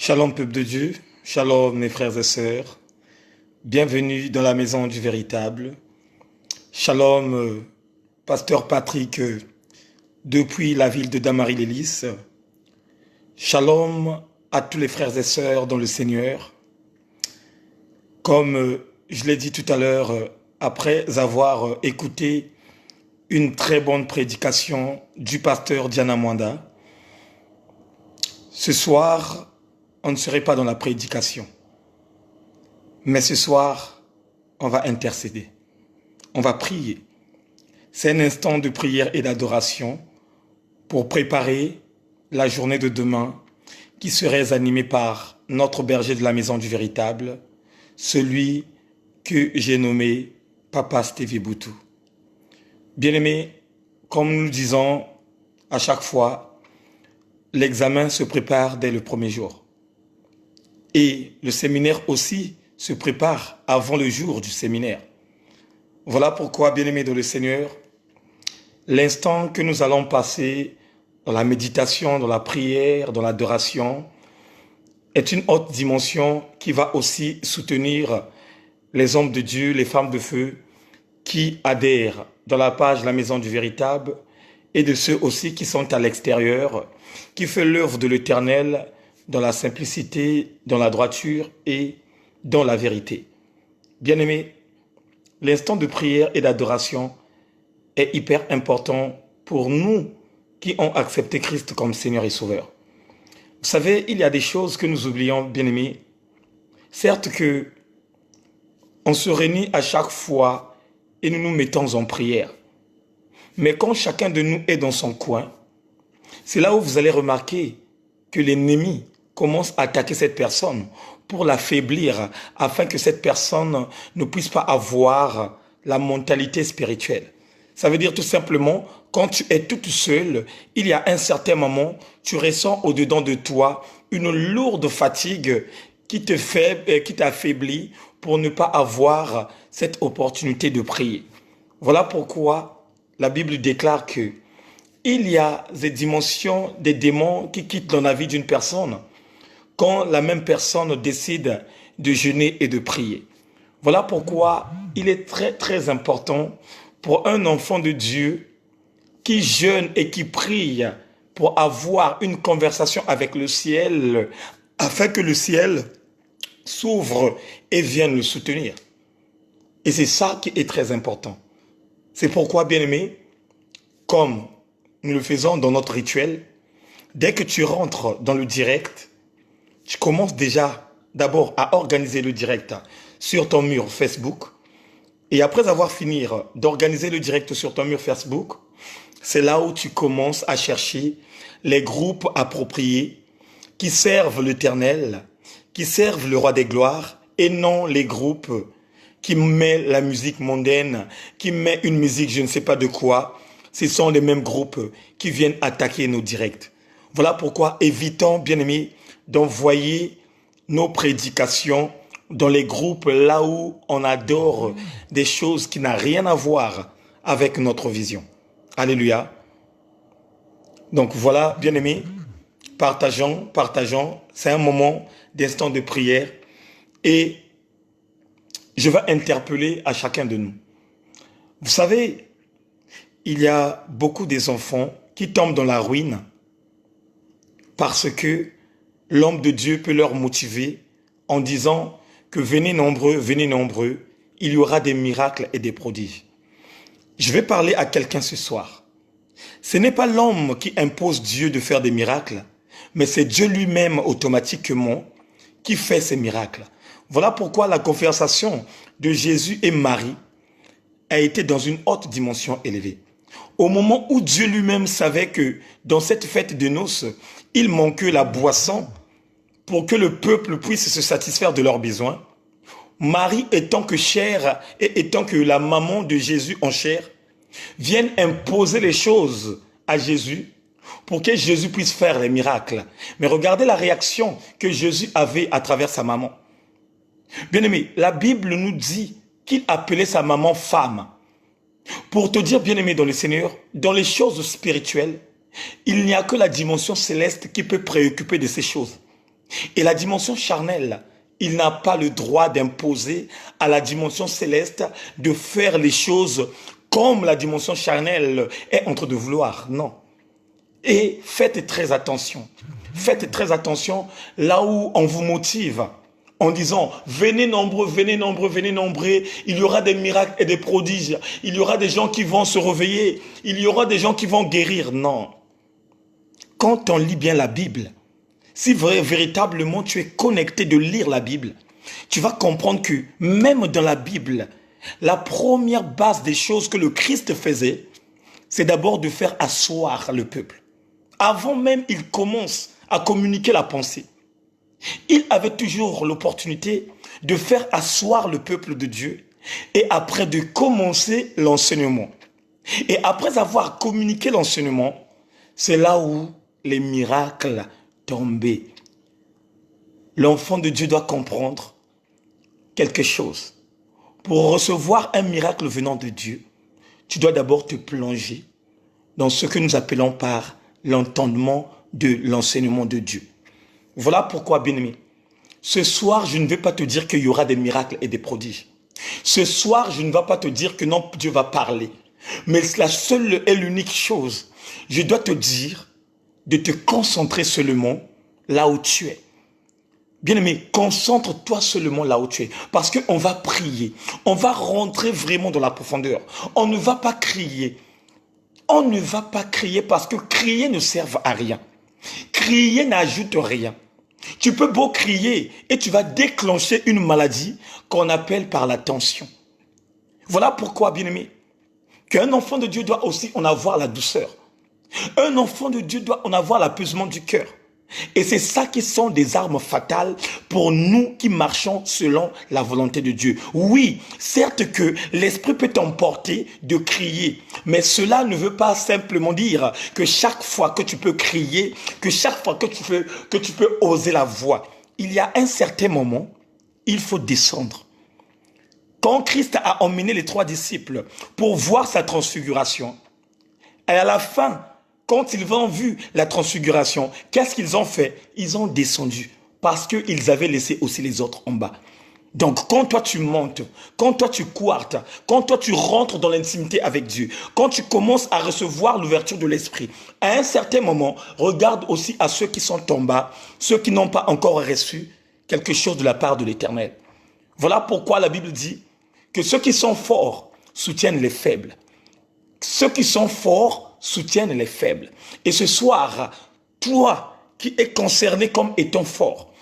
Shalom peuple de Dieu, shalom mes frères et sœurs, bienvenue dans la maison du véritable. Shalom pasteur Patrick depuis la ville de Damary-les-Lys. Shalom à tous les frères et sœurs dans le Seigneur. Comme je l'ai dit tout à l'heure, après avoir écouté une très bonne prédication du pasteur Diana Mwanda, ce soir, on ne serait pas dans la prédication. Mais ce soir, on va intercéder. On va prier. C'est un instant de prière et d'adoration pour préparer la journée de demain qui serait animée par notre berger de la maison du véritable, celui que j'ai nommé Papa Stevie Boutou. Bien-aimés, comme nous le disons à chaque fois, l'examen se prépare dès le premier jour. Et le séminaire aussi se prépare avant le jour du séminaire. Voilà pourquoi, bien-aimés dans le Seigneur, l'instant que nous allons passer dans la méditation, dans la prière, dans l'adoration, est une haute dimension qui va aussi soutenir les hommes de Dieu, les femmes de feu, qui adhèrent dans la page La Maison du Véritable, et de ceux aussi qui sont à l'extérieur, qui font l'œuvre de l'Éternel, dans la simplicité, dans la droiture et dans la vérité. Bien-aimés, l'instant de prière et d'adoration est hyper important pour nous qui ont accepté Christ comme Seigneur et Sauveur. Vous savez, il y a des choses que nous oublions, bien-aimés. Certes que on se réunit à chaque fois et nous nous mettons en prière. Mais quand chacun de nous est dans son coin, c'est là où vous allez remarquer que l'ennemi commence à attaquer cette personne pour l'affaiblir afin que cette personne ne puisse pas avoir la mentalité spirituelle. Ça veut dire tout simplement, quand tu es toute seule, il y a un certain moment, tu ressens au-dedans de toi une lourde fatigue qui t'affaiblit pour ne pas avoir cette opportunité de prier. Voilà pourquoi la Bible déclare que il y a des dimensions, des démons qui quittent dans la vie d'une personne quand la même personne décide de jeûner et de prier. Voilà pourquoi il est très très important pour un enfant de Dieu qui jeûne et qui prie pour avoir une conversation avec le ciel afin que le ciel s'ouvre et vienne le soutenir. Et c'est ça qui est très important. C'est pourquoi, bien-aimé, comme nous le faisons dans notre rituel, dès que tu rentres dans le direct, tu commences déjà d'abord à organiser le direct sur ton mur Facebook. Et après avoir fini d'organiser le direct sur ton mur Facebook, c'est là où tu commences à chercher les groupes appropriés qui servent l'Éternel, qui servent le Roi des Gloires, et non les groupes qui mettent la musique mondaine, qui mettent une musique je ne sais pas de quoi. Ce sont les mêmes groupes qui viennent attaquer nos directs. Voilà pourquoi évitons, bien-aimés, d'envoyer nos prédications dans les groupes là où on adore des choses qui n'ont rien à voir avec notre vision. Alléluia. Donc voilà, bien-aimés, partageons. C'est un moment d'instant de prière et je vais interpeller à chacun de nous. Vous savez, il y a beaucoup des enfants qui tombent dans la ruine parce que l'homme de Dieu peut leur motiver en disant que venez nombreux, il y aura des miracles et des prodiges. Je vais parler à quelqu'un ce soir. Ce n'est pas l'homme qui impose Dieu de faire des miracles, mais c'est Dieu lui-même automatiquement qui fait ces miracles. Voilà pourquoi la conversation de Jésus et Marie a été dans une haute dimension élevée. Au moment où Dieu lui-même savait que dans cette fête de noces, il manquait la boisson pour que le peuple puisse se satisfaire de leurs besoins, Marie étant que chair et étant que la maman de Jésus en chair, viennent imposer les choses à Jésus pour que Jésus puisse faire les miracles. Mais regardez la réaction que Jésus avait à travers sa maman. Bien-aimé, la Bible nous dit qu'il appelait sa maman femme. Pour te dire, bien-aimé dans le Seigneur, dans les choses spirituelles, il n'y a que la dimension céleste qui peut préoccuper de ces choses. Et la dimension charnelle, il n'a pas le droit d'imposer à la dimension céleste de faire les choses comme la dimension charnelle est en train de vouloir. Non. Et faites très attention. Faites très attention là où on vous motive en disant venez nombreux, venez nombreux, venez nombreux. Il y aura des miracles et des prodiges. Il y aura des gens qui vont se réveiller. Il y aura des gens qui vont guérir. Non. Quand on lit bien la Bible, si véritablement tu es connecté de lire la Bible, tu vas comprendre que même dans la Bible, la première base des choses que le Christ faisait, c'est d'abord de faire asseoir le peuple. Avant même il commence à communiquer la pensée, il avait toujours l'opportunité de faire asseoir le peuple de Dieu et après de commencer l'enseignement. Et après avoir communiqué l'enseignement, c'est là où les miracles tombaient. L'enfant de Dieu doit comprendre quelque chose. Pour recevoir un miracle venant de Dieu, tu dois d'abord te plonger dans ce que nous appelons par l'entendement de l'enseignement de Dieu. Voilà pourquoi, bien-aimé, ce soir, je ne vais pas te dire qu'il y aura des miracles et des prodiges. Ce soir, je ne vais pas te dire que non, Dieu va parler. Mais la seule et l'unique chose, je dois te dire de te concentrer seulement là où tu es. Bien-aimé, concentre-toi seulement là où tu es. Parce qu'on va prier. On va rentrer vraiment dans la profondeur. On ne va pas crier. On ne va pas crier parce que crier ne sert à rien. Crier n'ajoute rien. Tu peux beau crier et tu vas déclencher une maladie qu'on appelle par la tension. Voilà pourquoi, bien-aimé, qu'un enfant de Dieu doit aussi en avoir la douceur. Un enfant de Dieu doit en avoir l'apaisement du cœur. Et c'est ça qui sont des armes fatales pour nous qui marchons selon la volonté de Dieu. Oui, certes que l'esprit peut t'emporter de crier, mais cela ne veut pas simplement dire que chaque fois que tu peux crier, que chaque fois que tu peux oser la voix, il y a un certain moment, il faut descendre. Quand Christ a emmené les 3 disciples pour voir sa transfiguration, et à la fin, quand ils ont vu la transfiguration, qu'est-ce qu'ils ont fait? Ils ont descendu parce qu'ils avaient laissé aussi les autres en bas. Donc, quand toi tu montes, quand toi tu quartes, quand toi tu rentres dans l'intimité avec Dieu, quand tu commences à recevoir l'ouverture de l'esprit, à un certain moment, regarde aussi à ceux qui sont en bas, ceux qui n'ont pas encore reçu quelque chose de la part de l'Éternel. Voilà pourquoi la Bible dit que ceux qui sont forts soutiennent les faibles. Ceux qui sont forts soutiennent les faibles. Et ce soir, toi qui es concerné comme étant fort,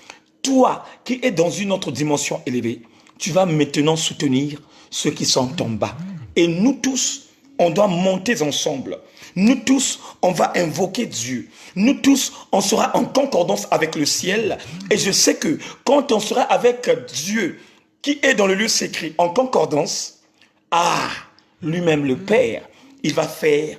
toi qui es dans une autre dimension élevée, tu vas maintenant soutenir ceux qui sont en bas. Et nous tous, on doit monter ensemble. Nous tous, on va invoquer Dieu. Nous tous, on sera en concordance avec le ciel. Et je sais que quand on sera avec Dieu, qui est dans le lieu sacré, en concordance, lui-même le Père, il va faire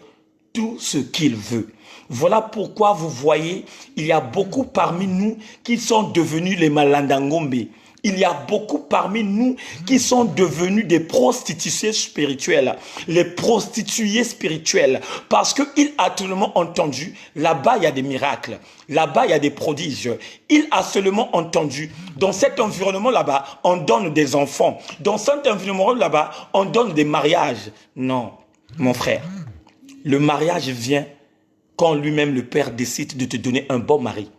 tout ce qu'il veut. Voilà pourquoi vous voyez, il y a beaucoup parmi nous qui sont devenus les malandangombe. Il y a beaucoup parmi nous qui sont devenus des prostituées spirituelles, les prostituées spirituelles, parce qu'il a seulement entendu, là-bas il y a des miracles, là-bas il y a des prodiges. Il a seulement entendu, dans cet environnement là-bas, on donne des enfants, dans cet environnement là-bas, on donne des mariages. Non, mon frère, le mariage vient quand lui-même le Père décide de te donner un bon mari.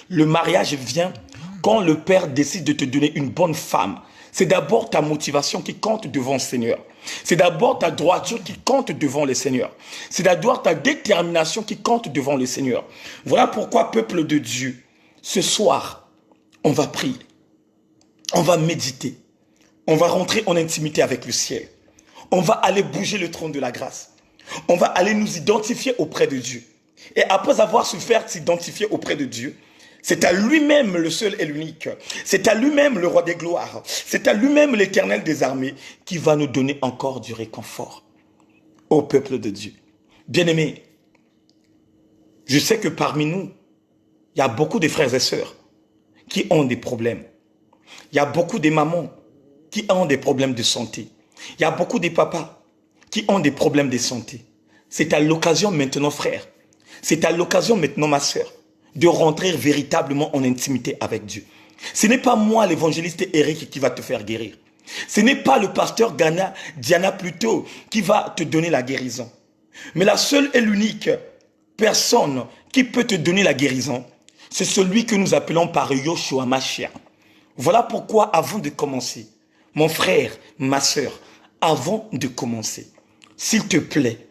Le mariage vient quand le Père décide de te donner une bonne femme. C'est d'abord ta motivation qui compte devant le Seigneur. C'est d'abord ta droiture qui compte devant le Seigneur. C'est d'abord ta détermination qui compte devant le Seigneur. Voilà pourquoi, peuple de Dieu, ce soir, on va prier. On va méditer. On va rentrer en intimité avec le ciel. On va aller bouger le trône de la grâce. On va aller nous identifier auprès de Dieu. Et après avoir su faire s'identifier auprès de Dieu, c'est à lui-même le seul et l'unique. C'est à lui-même le roi des gloires. C'est à lui-même l'Éternel des armées qui va nous donner encore du réconfort au peuple de Dieu. Bien-aimés, je sais que parmi nous, il y a beaucoup de frères et sœurs qui ont des problèmes. Il y a beaucoup de mamans qui ont des problèmes de santé. Il y a beaucoup de papas qui ont des problèmes de santé. C'est à l'occasion maintenant, frère. C'est à l'occasion maintenant, ma sœur, de rentrer véritablement en intimité avec Dieu. Ce n'est pas moi, l'évangéliste Eric, qui va te faire guérir. Ce n'est pas le pasteur Diana plutôt, qui va te donner la guérison. Mais la seule et l'unique personne qui peut te donner la guérison, c'est celui que nous appelons par Yoshua Mashiach. Voilà pourquoi, avant de commencer, mon frère, ma sœur, avant de commencer, s'il te plaît,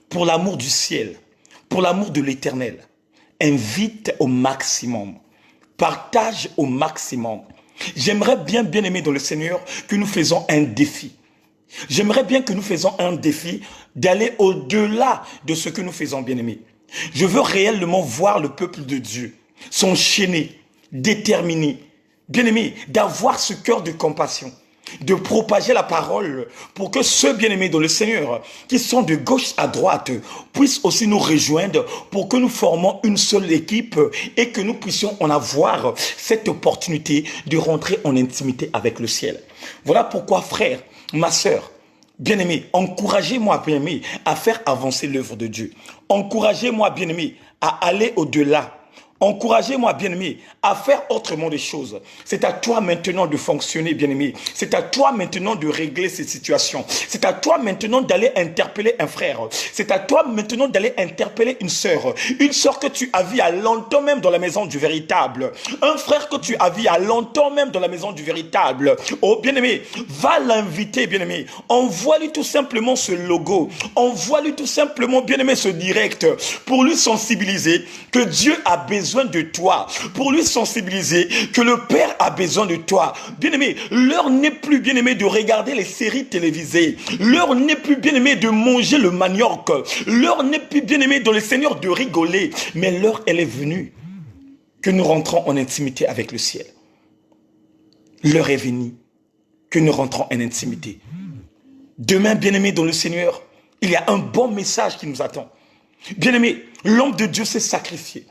pour l'amour du ciel, pour l'amour de l'éternel, invite au maximum, partage au maximum. J'aimerais bien aimer dans le Seigneur que nous faisons un défi. J'aimerais bien que nous faisons un défi d'aller au-delà de ce que nous faisons, bien aimé. Je veux réellement voir le peuple de Dieu s'enchaîner, déterminé, bien aimé, d'avoir ce cœur de compassion, de propager la parole pour que ceux bien-aimés dans le Seigneur qui sont de gauche à droite puissent aussi nous rejoindre pour que nous formons une seule équipe et que nous puissions en avoir cette opportunité de rentrer en intimité avec le ciel. Voilà pourquoi, frère, ma sœur, bien-aimé, encouragez-moi, bien-aimé, à faire avancer l'œuvre de Dieu. Encouragez-moi, bien-aimé, à aller au-delà. Encouragez-moi, bien-aimé, à faire autrement des choses. C'est à toi maintenant de fonctionner, bien-aimé. C'est à toi maintenant de régler ces situations. C'est à toi maintenant d'aller interpeller un frère. C'est à toi maintenant d'aller interpeller une sœur. Une sœur que tu as vue à longtemps même dans la maison du véritable. Un frère que tu as vu à longtemps même dans la maison du véritable. Oh, bien-aimé, va l'inviter, bien-aimé. Envoie-lui tout simplement ce logo. Envoie-lui tout simplement, bien-aimé, ce direct pour lui sensibiliser que Dieu a besoin de toi, pour lui sensibiliser que le Père a besoin de toi. Bien-aimé, l'heure n'est plus, bien-aimé, de regarder les séries télévisées. L'heure n'est plus, bien-aimé, de manger le manioc. L'heure n'est plus, bien-aimé, dans le Seigneur de rigoler. Mais l'heure, elle est venue que nous rentrons en intimité avec le ciel. L'heure est venue que nous rentrons en intimité. Demain, bien-aimé, dans le Seigneur, il y a un bon message qui nous attend. Bien-aimé, l'homme de Dieu s'est sacrifié.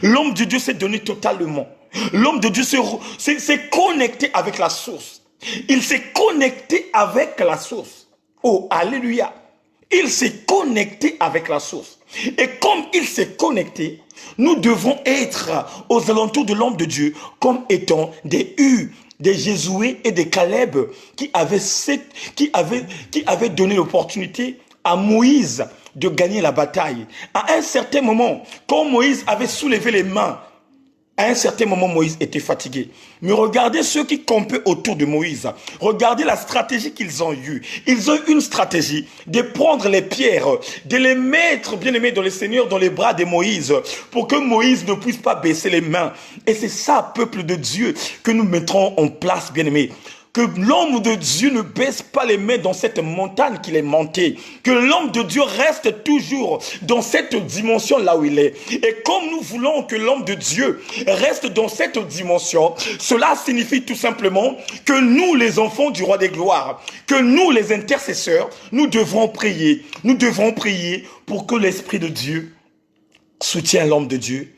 L'homme de Dieu s'est donné totalement. L'homme de Dieu s'est connecté avec la source. Il s'est connecté avec la source. Oh, alléluia. Il s'est connecté avec la source. Et comme il s'est connecté, nous devons être aux alentours de l'homme de Dieu comme étant des Hur, des Josué et des Caleb qui avaient donné l'opportunité à Moïse de gagner la bataille. À un certain moment, quand Moïse avait soulevé les mains, à un certain moment, Moïse était fatigué. Mais regardez ceux qui campaient autour de Moïse. Regardez la stratégie qu'ils ont eue. Ils ont eu une stratégie de prendre les pierres, de les mettre, bien aimés, dans le Seigneur, dans les bras de Moïse, pour que Moïse ne puisse pas baisser les mains. Et c'est ça, peuple de Dieu, que nous mettrons en place, bien aimés. Que l'homme de Dieu ne baisse pas les mains dans cette montagne qu'il est montée. Que l'homme de Dieu reste toujours dans cette dimension-là où il est. Et comme nous voulons que l'homme de Dieu reste dans cette dimension, cela signifie tout simplement que nous, les enfants du roi des gloires, que nous, les intercesseurs, nous devrons prier. Nous devrons prier pour que l'Esprit de Dieu soutienne l'homme de Dieu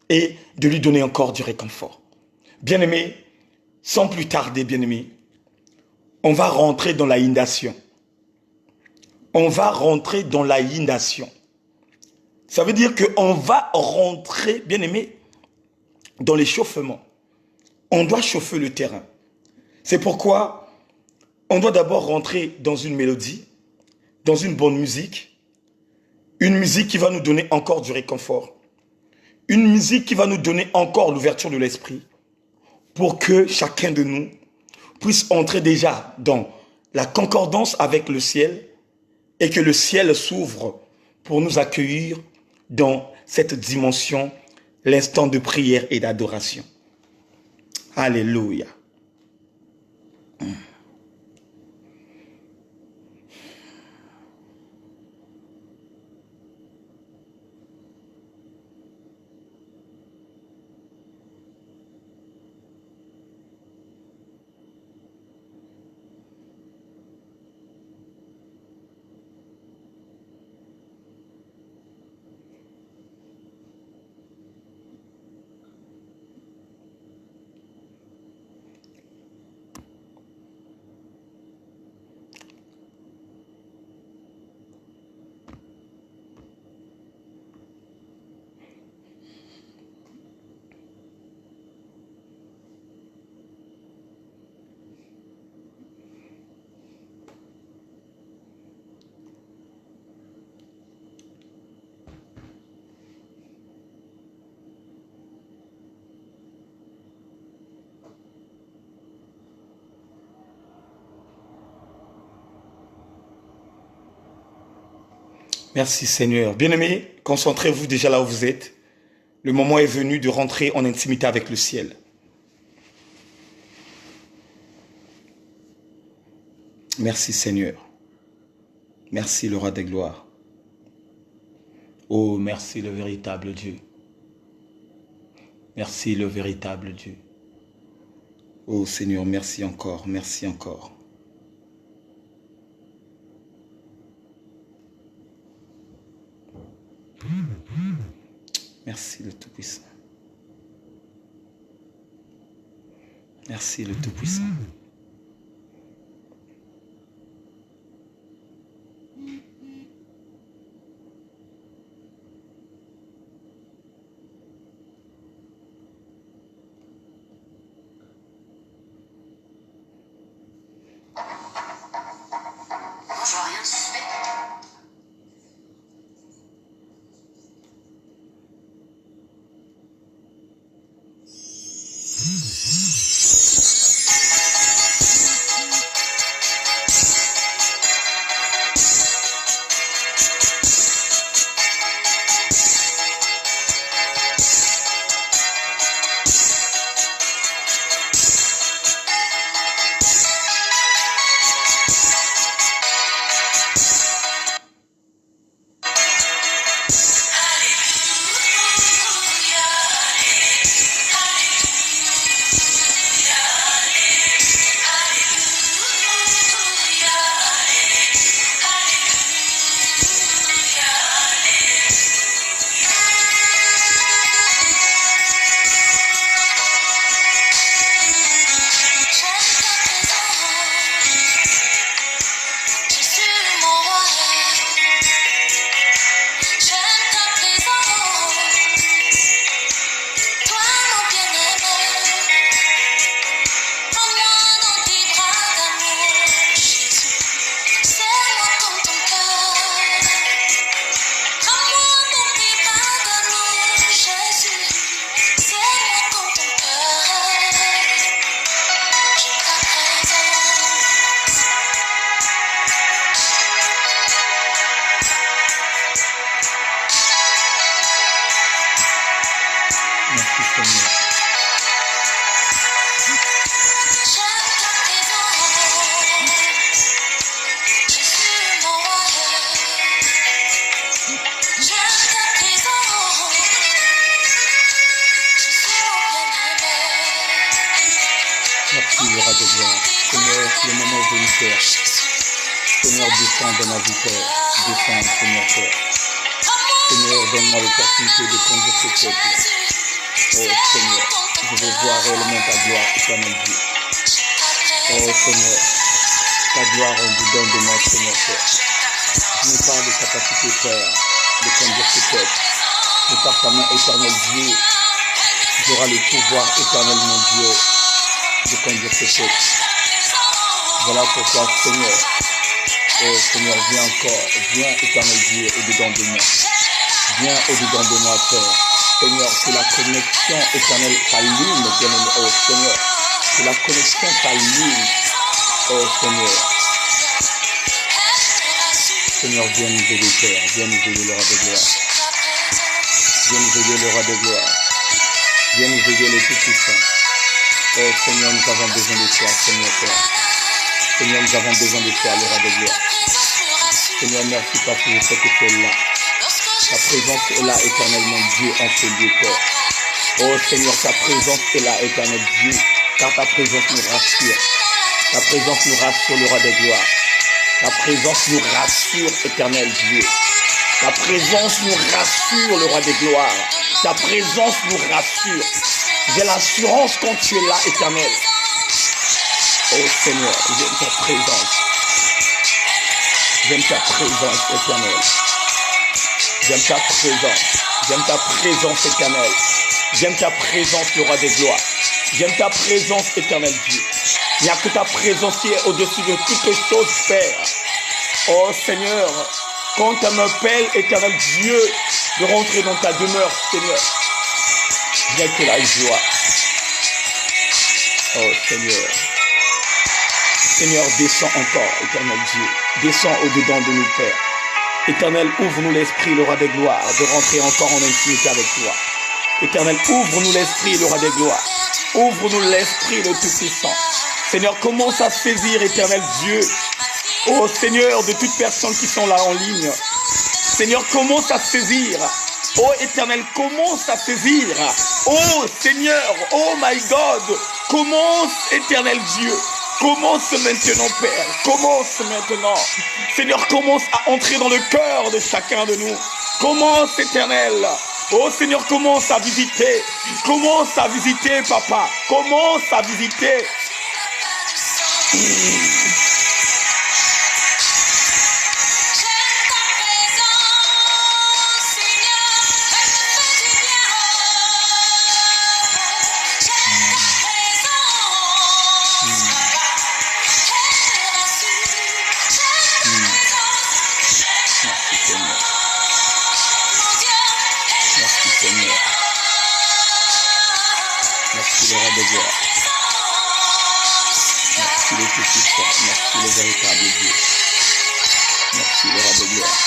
et de lui donner encore du réconfort. Bien-aimés, sans plus tarder, bien-aimés, on va rentrer dans la inondation. On va rentrer dans la inondation. Ça veut dire qu'on va rentrer, bien-aimés, dans l'échauffement. On doit chauffer le terrain. C'est pourquoi on doit d'abord rentrer dans une mélodie, dans une bonne musique, une musique qui va nous donner encore du réconfort, une musique qui va nous donner encore l'ouverture de l'esprit, pour que chacun de nous puisse entrer déjà dans la concordance avec le ciel et que le ciel s'ouvre pour nous accueillir dans cette dimension, l'instant de prière et d'adoration. Alléluia. Merci Seigneur. Bien-aimés, concentrez-vous déjà là où vous êtes. Le moment est venu de rentrer en intimité avec le ciel. Merci Seigneur. Merci le roi des gloires. Oh, merci le véritable Dieu. Merci le véritable Dieu. Oh Seigneur, merci encore, merci encore. Merci le Tout-Puissant. Merci le Tout-Puissant. Je vois rien de suspect. Merci Seigneur. Merci le roi de gloire. Seigneur, le moment est venu, Père. Seigneur, descends dans ma vie, Père. Descends, Seigneur, Père. Seigneur, donne-moi l'opportunité de conduire ce peuple. Oh Seigneur, je veux voir réellement ta gloire, éternel Dieu. Oh Seigneur, ta gloire en dedans de moi, Seigneur, Père. Je n'ai pas de capacité, Père, de conduire ce peuple. Mais par ta main, éternel Dieu, j'aurai le pouvoir, éternel mon Dieu, de conduire ce peuple. Voilà pourquoi, Seigneur, oh Seigneur, viens encore, viens, éternel Dieu, au-dedans de moi. Viens au-dedans de moi, Père. Seigneur, que la connexion éternelle t'allume, bien-aimé, oh Seigneur. Que la connexion t'allume, oh Seigneur. Seigneur, viens nous aider, Père. Viens nous aider, le roi de gloire. Viens nous aider, le roi de gloire. Viens nous aider, le Tout-Puissant. Oh Seigneur, nous avons besoin de toi, Seigneur, Père. Seigneur, nous avons besoin de toi, le roi de gloire. Seigneur, merci parce que je sais que tu es là. Ta présence est là, éternellement Dieu, en ce lieu, Père. Oh Seigneur, ta présence est là, éternel Dieu, car ta présence nous rassure. Ta présence nous rassure, le roi des gloires. Ta présence nous rassure, éternel Dieu. Ta présence nous rassure, le roi des gloires. Ta présence nous rassure. J'ai l'assurance quand tu es là, éternel. Oh Seigneur, j'aime ta présence. J'aime ta présence, éternelle. J'aime ta présence. J'aime ta présence éternelle. J'aime ta présence, le roi des gloires. J'aime ta présence, éternel Dieu. Il n'y a que ta présence qui est au-dessus de toutes choses, Père. Oh Seigneur, quand tu m'appelles, éternel Dieu, de rentrer dans ta demeure, Seigneur, viens que la joie. Oh Seigneur. Seigneur, descends encore, éternel Dieu. Descends au-dedans de nous, Père. Éternel, ouvre-nous l'esprit, le roi des gloires, de rentrer encore en intimité avec toi. Éternel, ouvre-nous l'esprit, le roi des gloires. Ouvre-nous l'esprit, le Tout-Puissant. Seigneur, commence à saisir, éternel Dieu. Oh Seigneur, de toutes personnes qui sont là en ligne. Seigneur, commence à saisir. Oh Éternel, commence à saisir. Oh Seigneur, oh my God, commence, Éternel Dieu. Commence maintenant, Père. Commence maintenant. Seigneur, commence à entrer dans le cœur de chacun de nous. Commence, Éternel. Oh Seigneur, commence à visiter. Commence à visiter, Papa. Commence à visiter. Merci le roi de gloire. Merci le Tout-Puissant. Merci le véritable Dieu. Merci le roi de gloire.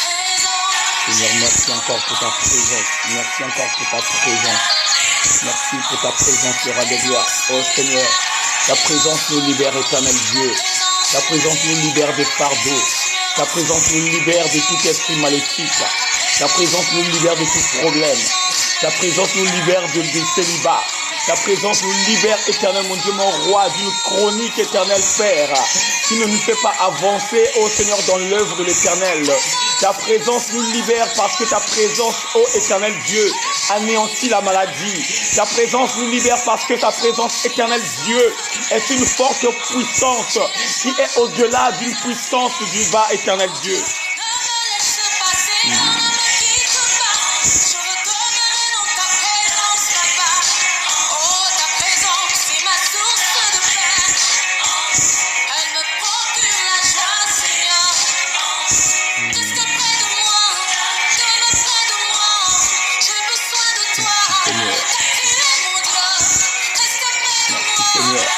Seigneur, merci encore pour ta présence. Merci encore pour ta présence. Merci pour ta présence, le roi de gloire. Oh Seigneur, ta présence nous libère, éternel Dieu. Ta présence nous libère des fardeaux. Ta présence nous libère de tout esprit maléfique. Ta présence nous libère de tout problème. Ta présence nous libère de célibat. Ta présence nous libère, éternel mon Dieu, mon roi, d'une chronique, éternel Père, qui ne nous fait pas avancer, ô Seigneur, dans l'œuvre de l'éternel. Ta présence nous libère parce que ta présence, ô éternel Dieu, anéantit la maladie. Ta présence nous libère parce que ta présence, éternel Dieu, est une forte puissance qui est au-delà d'une puissance du bas, éternel Dieu.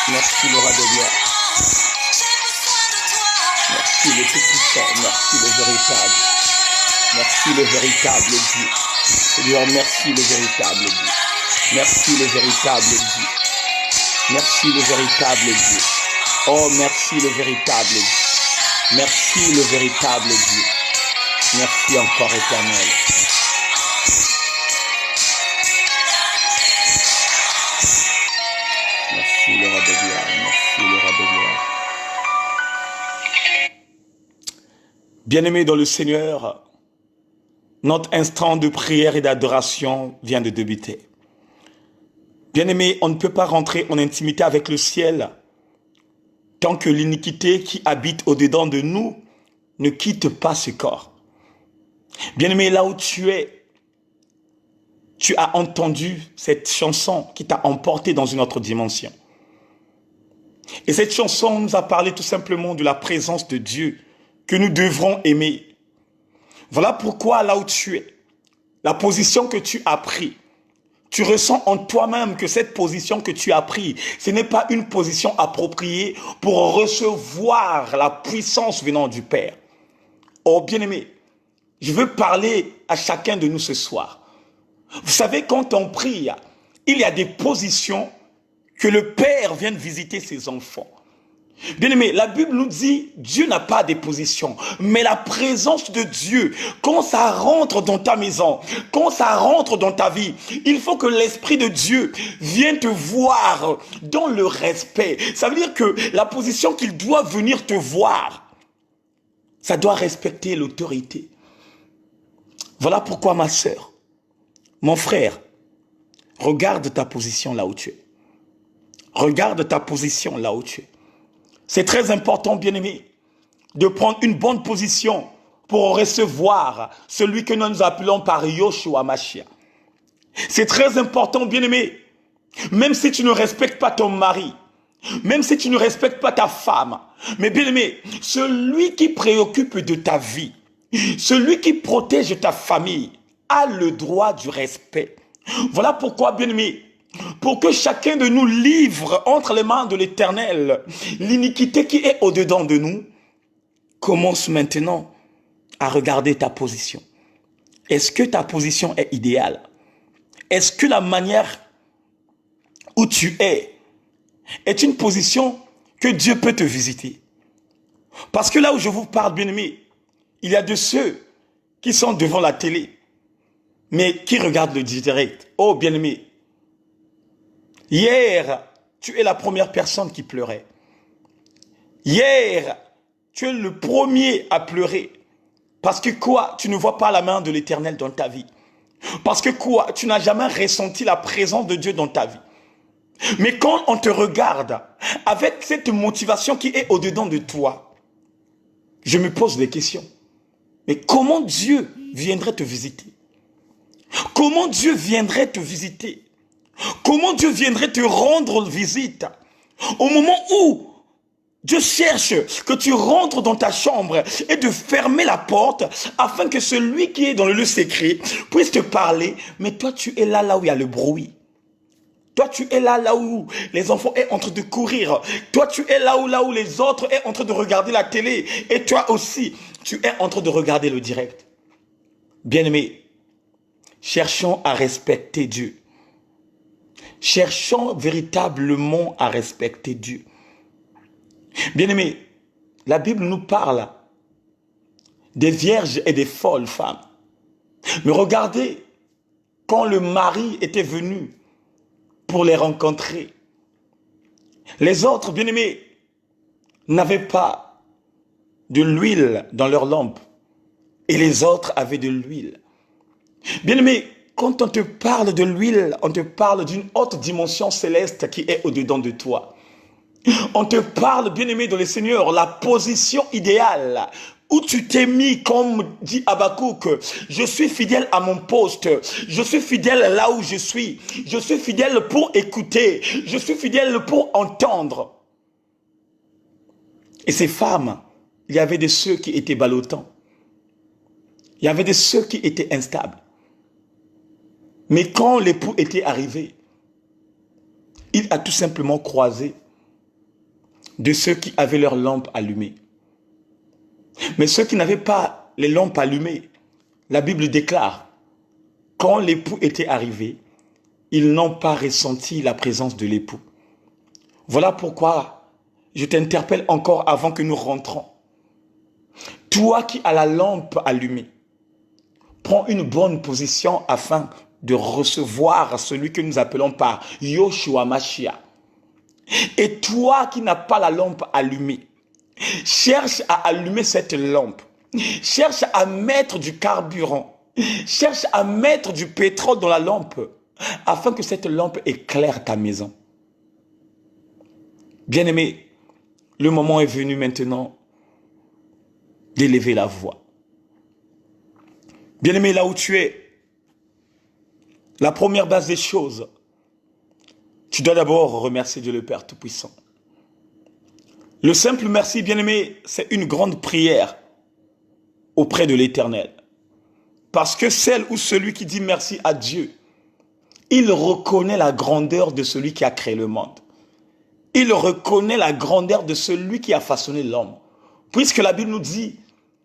Merci le roi de gloire. Merci le Tout-Puissant. Merci le véritable. Merci le véritable Dieu. Seigneur, merci le véritable Dieu. Merci le véritable Dieu. Merci le véritable Dieu. Oh, merci le véritable Dieu. Merci le véritable Dieu. Merci encore, éternel. Merci le roi de gloire, merci le roi de gloire. Bien-aimés dans le Seigneur, notre instant de prière et d'adoration vient de débuter. Bien-aimés, on ne peut pas rentrer en intimité avec le ciel tant que l'iniquité qui habite au-dedans de nous ne quitte pas ce corps. Bien-aimé, là où tu es, tu as entendu cette chanson qui t'a emporté dans une autre dimension. Et cette chanson nous a parlé tout simplement de la présence de Dieu que nous devrons aimer. Voilà pourquoi là où tu es, la position que tu as prise, tu ressens en toi-même que cette position que tu as prise, ce n'est pas une position appropriée pour recevoir la puissance venant du Père. Oh bien-aimé, je veux parler à chacun de nous ce soir. Vous savez, quand on prie, il y a des positions que le Père vient de visiter ses enfants. Bien-aimé, la Bible nous dit, Dieu n'a pas de position, mais la présence de Dieu, quand ça rentre dans ta maison, quand ça rentre dans ta vie, il faut que l'Esprit de Dieu vienne te voir dans le respect. Ça veut dire que la position qu'il doit venir te voir, ça doit respecter l'autorité. Voilà pourquoi ma sœur, mon frère, regarde ta position là où tu es. Regarde ta position là où tu es. C'est très important, bien-aimé, de prendre une bonne position pour recevoir celui que nous appelons par Yoshua Mashiach. C'est très important, bien-aimé, même si tu ne respectes pas ton mari, même si tu ne respectes pas ta femme, mais bien-aimé, celui qui préoccupe de ta vie, celui qui protège ta famille, a le droit du respect. Voilà pourquoi, bien-aimé, pour que chacun de nous livre entre les mains de l'Éternel l'iniquité qui est au-dedans de nous, commence maintenant à regarder ta position. Est-ce que ta position est idéale? Est-ce que la manière où tu es une position que Dieu peut te visiter? Parce que là où je vous parle, bien-aimés, il y a de ceux qui sont devant la télé, mais qui regardent le direct. Oh, bien-aimé, hier, tu es la première personne qui pleurait. Hier, tu es le premier à pleurer. Parce que quoi? Tu ne vois pas la main de l'Éternel dans ta vie. Parce que quoi? Tu n'as jamais ressenti la présence de Dieu dans ta vie. Mais quand on te regarde avec cette motivation qui est au-dedans de toi, je me pose des questions. Mais comment Dieu viendrait te visiter? Comment Dieu viendrait te visiter? Comment Dieu viendrait te rendre visite? Au moment où Dieu cherche que tu rentres dans ta chambre et de fermer la porte afin que celui qui est dans le lieu secret puisse te parler. Mais toi, tu es là où il y a le bruit. Toi, tu es là où les enfants sont en train de courir. Toi, tu es là où les autres sont en train de regarder la télé. Et toi aussi, tu es en train de regarder le direct. Bien-aimés, cherchons à respecter Dieu. Cherchons véritablement à respecter Dieu. Bien-aimés, la Bible nous parle des vierges et des folles femmes. Mais regardez, quand le mari était venu pour les rencontrer, les autres, bien-aimés, n'avaient pas de l'huile dans leur lampe. Et les autres avaient de l'huile. Bien-aimés, quand on te parle de l'huile, on te parle d'une haute dimension céleste qui est au-dedans de toi. On te parle, bien-aimé dans le Seigneur, la position idéale où tu t'es mis, comme dit Habakkuk, je suis fidèle à mon poste, je suis fidèle là où je suis fidèle pour écouter, je suis fidèle pour entendre. Et ces femmes, il y avait de ceux qui étaient ballottants, il y avait de ceux qui étaient instables. Mais quand l'époux était arrivé, il a tout simplement croisé de ceux qui avaient leurs lampes allumées. Mais ceux qui n'avaient pas les lampes allumées, la Bible déclare, quand l'époux était arrivé, ils n'ont pas ressenti la présence de l'époux. Voilà pourquoi je t'interpelle encore avant que nous rentrons. Toi qui as la lampe allumée, prends une bonne position afin de recevoir celui que nous appelons par Yoshua Mashiach. Et toi qui n'as pas la lampe allumée, cherche à allumer cette lampe. Cherche à mettre du carburant. Cherche à mettre du pétrole dans la lampe afin que cette lampe éclaire ta maison. Bien-aimé, le moment est venu maintenant d'élever la voix. Bien-aimé, là où tu es, la première base des choses, tu dois d'abord remercier Dieu le Père Tout-Puissant. Le simple merci, bien-aimé, c'est une grande prière auprès de l'Éternel. Parce que celle ou celui qui dit merci à Dieu, il reconnaît la grandeur de celui qui a créé le monde. Il reconnaît la grandeur de celui qui a façonné l'homme. Puisque la Bible nous dit,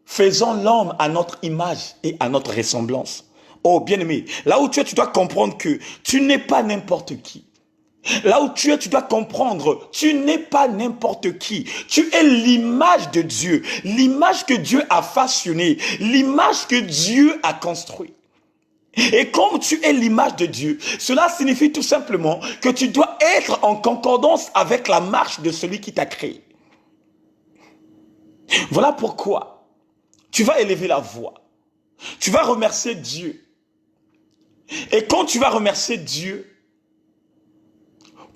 faisons l'homme à notre image et à notre ressemblance. Oh, bien-aimé, là où tu es, tu dois comprendre que tu n'es pas n'importe qui. Là où tu es, tu dois comprendre, tu n'es pas n'importe qui. Tu es l'image de Dieu, l'image que Dieu a façonnée, l'image que Dieu a construite. Et comme tu es l'image de Dieu, cela signifie tout simplement que tu dois être en concordance avec la marche de celui qui t'a créé. Voilà pourquoi tu vas élever la voix. Tu vas remercier Dieu. Et quand tu vas remercier Dieu,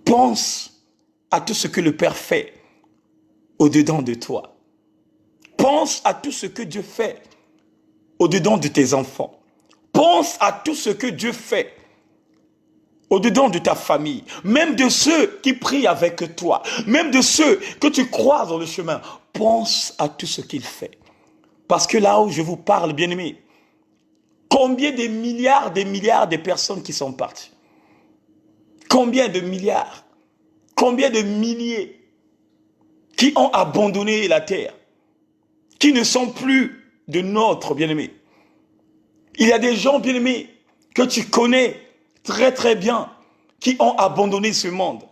pense à tout ce que le Père fait au-dedans de toi. Pense à tout ce que Dieu fait au-dedans de tes enfants. Pense à tout ce que Dieu fait au-dedans de ta famille, même de ceux qui prient avec toi, même de ceux que tu croises dans le chemin. Pense à tout ce qu'il fait. Parce que là où je vous parle, bien-aimés, combien de milliards de personnes qui sont parties? Combien de milliards? Combien de milliers qui ont abandonné la terre? Qui ne sont plus de notre bien-aimé. Il y a des gens, bien-aimés, que tu connais très très bien, qui ont abandonné ce monde.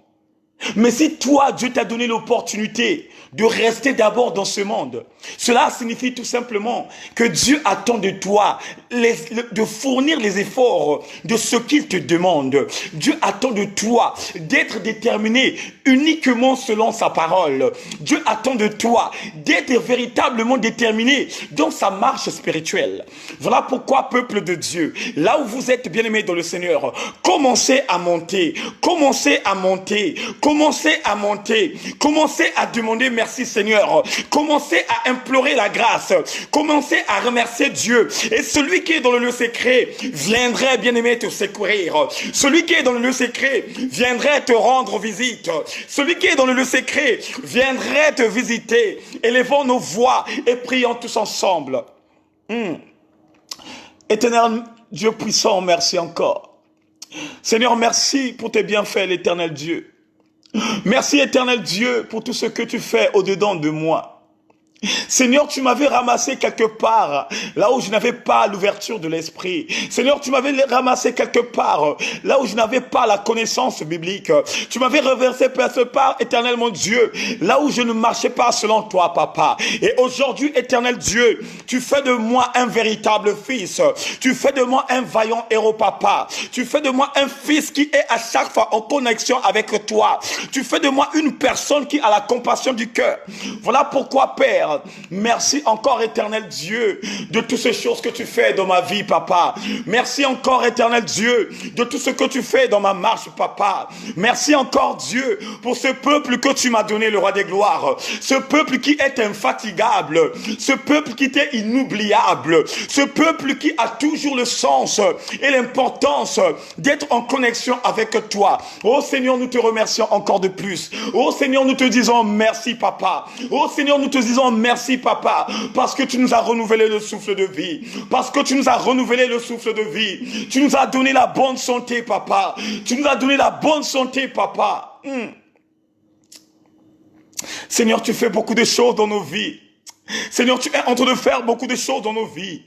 Mais si toi, Dieu t'a donné l'opportunité de rester d'abord dans ce monde, cela signifie tout simplement que Dieu attend de toi de fournir les efforts de ce qu'il te demande. Dieu attend de toi d'être déterminé uniquement selon sa parole. Dieu attend de toi d'être véritablement déterminé dans sa marche spirituelle. Voilà pourquoi, peuple de Dieu, là où vous êtes bien-aimés dans le Seigneur, commencez à monter, commencez à monter, commencez à monter, commencez à demander merci Seigneur, commencez à implorer la grâce, commencez à remercier Dieu. Et celui qui est dans le lieu secret viendrait, bien-aimé, te secourir. Celui qui est dans le lieu secret viendrait te rendre visite. Celui qui est dans le lieu secret viendrait te visiter. Élevons nos voix et prions tous ensemble. Éternel Dieu puissant, merci encore. Seigneur, merci pour tes bienfaits, l'éternel Dieu. Merci, éternel Dieu, pour tout ce que tu fais au-dedans de moi. Seigneur, tu m'avais ramassé quelque part, là où je n'avais pas l'ouverture de l'esprit. Seigneur, tu m'avais ramassé quelque part, là où je n'avais pas la connaissance biblique. Tu m'avais reversé quelque part, éternel mon Dieu, là où je ne marchais pas selon toi, papa. Et aujourd'hui, éternel Dieu, tu fais de moi un véritable fils. Tu fais de moi un vaillant héros, papa. Tu fais de moi un fils qui est à chaque fois en connexion avec toi. Tu fais de moi une personne qui a la compassion du cœur. Voilà pourquoi, Père, merci encore, éternel Dieu, de toutes ces choses que tu fais dans ma vie, papa. Merci encore, éternel Dieu, de tout ce que tu fais dans ma marche, papa. Merci encore, Dieu, pour ce peuple que tu m'as donné, le roi des gloires. Ce peuple qui est infatigable. Ce peuple qui est inoubliable. Ce peuple qui a toujours le sens et l'importance d'être en connexion avec toi. Oh Seigneur, nous te remercions encore de plus. Oh Seigneur, nous te disons merci, papa. Oh Seigneur, nous te disons merci, papa, parce que tu nous as renouvelé le souffle de vie, parce que tu nous as renouvelé le souffle de vie, tu nous as donné la bonne santé, papa, tu nous as donné la bonne santé, papa. Seigneur, tu fais beaucoup de choses dans nos vies. Seigneur, tu es en train de faire beaucoup de choses dans nos vies.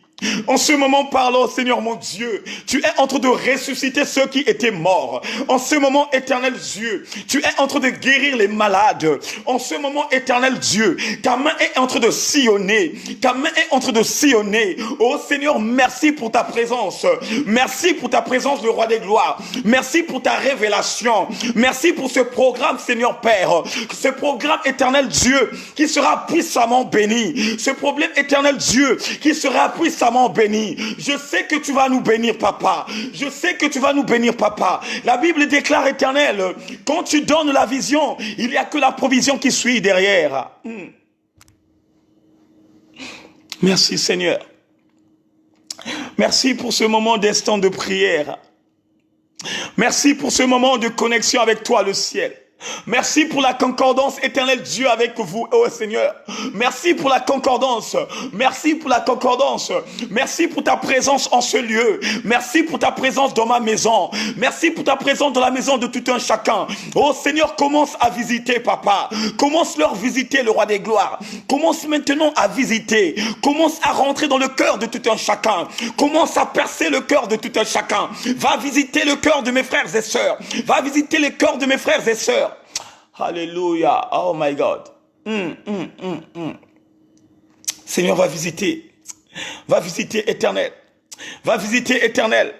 En ce moment, parlons, Seigneur mon Dieu, tu es en train de ressusciter ceux qui étaient morts. En ce moment, éternel Dieu, tu es en train de guérir les malades. En ce moment, éternel Dieu, ta main est en train de sillonner. Ta main est en train de sillonner. Oh Seigneur, merci pour ta présence. Merci pour ta présence, le roi des gloires. Merci pour ta révélation. Merci pour ce programme, Seigneur Père. Ce programme, éternel Dieu, qui sera puissamment béni. Ce problème, éternel Dieu, qui sera puissamment béni. Je sais que tu vas nous bénir, papa. Je sais que tu vas nous bénir, papa. La Bible déclare, éternel, quand tu donnes la vision, il n'y a que la provision qui suit derrière. Merci, Seigneur. Merci pour ce moment d'instant de prière. Merci pour ce moment de connexion avec toi, le ciel. Merci pour la concordance, éternel Dieu, avec vous, oh Seigneur. Merci pour la concordance. Merci pour la concordance. Merci pour ta présence en ce lieu. Merci pour ta présence dans ma maison. Merci pour ta présence dans la maison de tout un chacun. Oh Seigneur, commence à visiter, papa. Commence leur visiter, le roi des gloires. Commence maintenant à visiter. Commence à rentrer dans le cœur de tout un chacun. Commence à percer le cœur de tout un chacun. Va visiter le cœur de mes frères et sœurs. Va visiter le cœur de mes frères et sœurs. Alléluia. Oh my God. Seigneur, va visiter. Va visiter, éternel. Va visiter, éternel.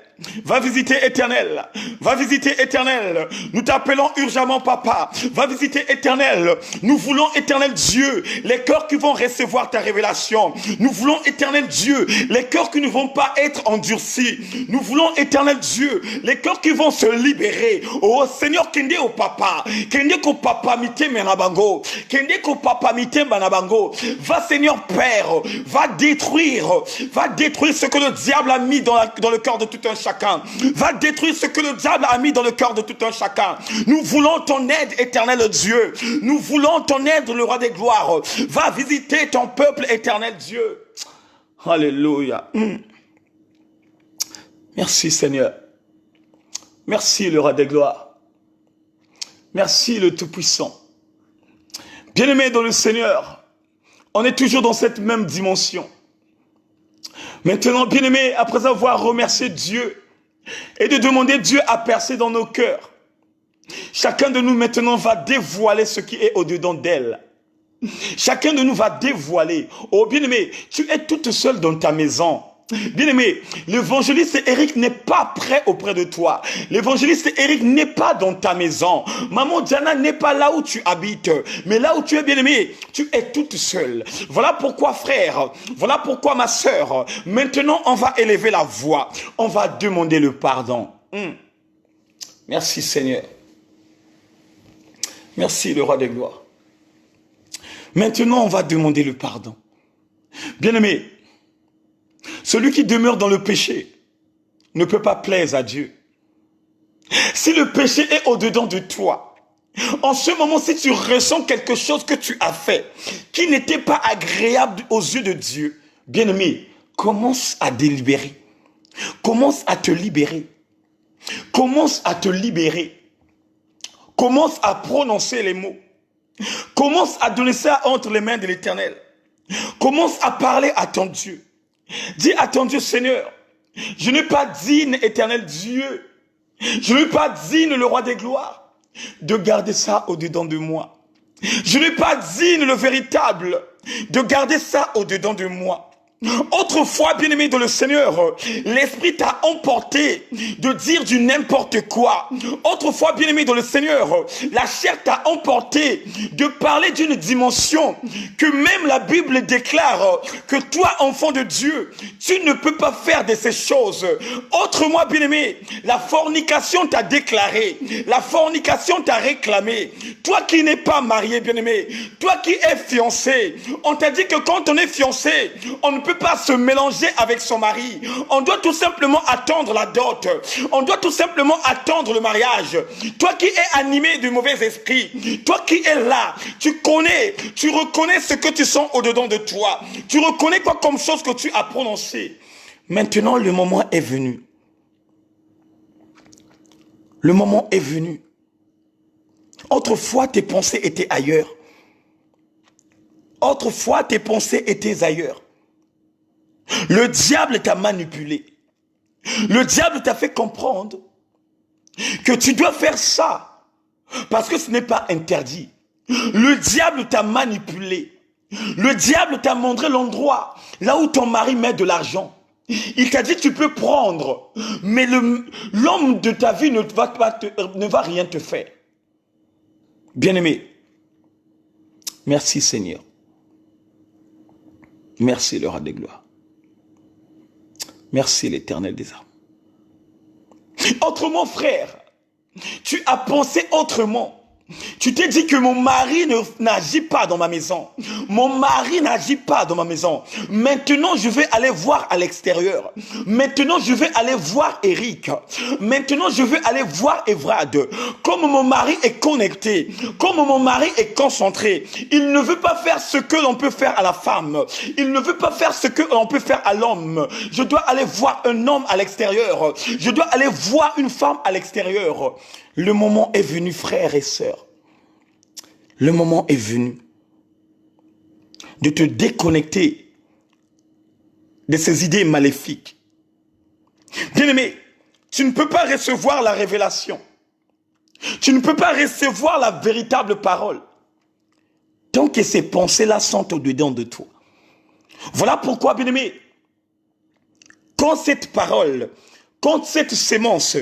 Va visiter, éternel. Va visiter, éternel. Nous t'appelons urgemment, papa. Va visiter, éternel. Nous voulons, éternel Dieu, les cœurs qui vont recevoir ta révélation. Nous voulons, éternel Dieu, les cœurs qui ne vont pas être endurcis. Nous voulons, éternel Dieu, les cœurs qui vont se libérer. Oh Seigneur, kende au papa. Kende ko papa mite menabango. Kende ko papa mite manabango. Va, Seigneur Père, va détruire ce que le diable a mis dans le cœur de tout un chacun. Va détruire ce que le diable a mis dans le cœur de tout un chacun. Nous voulons ton aide, éternel Dieu. Nous voulons ton aide, le roi des gloires. Va visiter ton peuple, éternel Dieu. Alléluia. Merci, Seigneur. Merci, le roi des gloires. Merci, le Tout-Puissant. Bien-aimé dans le Seigneur, on est toujours dans cette même dimension. Maintenant, bien-aimés, après avoir remercié Dieu et de demander Dieu à percer dans nos cœurs, chacun de nous maintenant va dévoiler ce qui est au-dedans d'elle. Chacun de nous va dévoiler. Oh bien-aimé, tu es toute seule dans ta maison. Bien-aimé, l'évangéliste Eric n'est pas prêt auprès de toi. L'évangéliste Eric n'est pas dans ta maison. Maman Diana n'est pas là où tu habites. Mais là où tu es, bien-aimé, tu es toute seule. Voilà pourquoi, frère, voilà pourquoi, ma sœur, maintenant on va élever la voix. On va demander le pardon. Merci Seigneur. Merci le roi des gloires. Maintenant on va demander le pardon. Bien-aimé, celui qui demeure dans le péché ne peut pas plaire à Dieu. Si le péché est au-dedans de toi, en ce moment, si tu ressens quelque chose que tu as fait qui n'était pas agréable aux yeux de Dieu, bien-aimé, commence à délibérer. Commence à te libérer. Commence à te libérer. Commence à prononcer les mots. Commence à donner ça entre les mains de l'Éternel. Commence à parler à ton Dieu. Dis à ton Dieu, Seigneur, je n'ai pas digne, éternel Dieu, je n'ai pas digne, le roi des gloires, de garder ça au-dedans de moi. Je n'ai pas digne, le véritable, de garder ça au-dedans de moi. Autrefois, bien-aimé dans le Seigneur, l'esprit t'a emporté de dire du n'importe quoi. Autrefois, bien-aimé dans le Seigneur, la chair t'a emporté de parler d'une dimension que même la Bible déclare que toi, enfant de Dieu, tu ne peux pas faire de ces choses. Autrement, bien-aimé, la fornication t'a déclaré, la fornication t'a réclamé. Toi qui n'es pas marié, bien-aimé, toi qui es fiancé, on t'a dit que quand on est fiancé, on ne peut pas se mélanger avec son mari. On doit tout simplement attendre la dot. On doit tout simplement attendre le mariage. Toi qui es animé du mauvais esprit, toi qui es là, tu connais, tu reconnais ce que tu sens au-dedans de toi. Tu reconnais quoi comme chose que tu as prononcé. Maintenant, le moment est venu. Le moment est venu. Autrefois, tes pensées étaient ailleurs. Autrefois, tes pensées étaient ailleurs. Le diable t'a manipulé. Le diable t'a fait comprendre que tu dois faire ça parce que ce n'est pas interdit. Le diable t'a manipulé. Le diable t'a montré l'endroit là où ton mari met de l'argent. Il t'a dit tu peux prendre, mais l'homme de ta vie ne va rien te faire. Bien-aimé, merci Seigneur. Merci le roi des gloires. Merci l'Éternel des armes. Autrement, frère, tu as pensé autrement. Tu t'es dit que mon mari n'agit pas dans ma maison. Mon mari n'agit pas dans ma maison. Maintenant, je vais aller voir à l'extérieur. Maintenant, je vais aller voir Eric. Maintenant, je vais aller voir Evrad. Comme mon mari est connecté, comme mon mari est concentré, il ne veut pas faire ce que l'on peut faire à la femme. Il ne veut pas faire ce que l'on peut faire à l'homme. Je dois aller voir un homme à l'extérieur. Je dois aller voir une femme à l'extérieur. Le moment est venu, frères et sœurs. Le moment est venu de te déconnecter de ces idées maléfiques. Bien-aimé, tu ne peux pas recevoir la révélation. Tu ne peux pas recevoir la véritable parole tant que ces pensées-là sont au-dedans de toi. Voilà pourquoi, bien-aimé, quand cette parole, quand cette sémence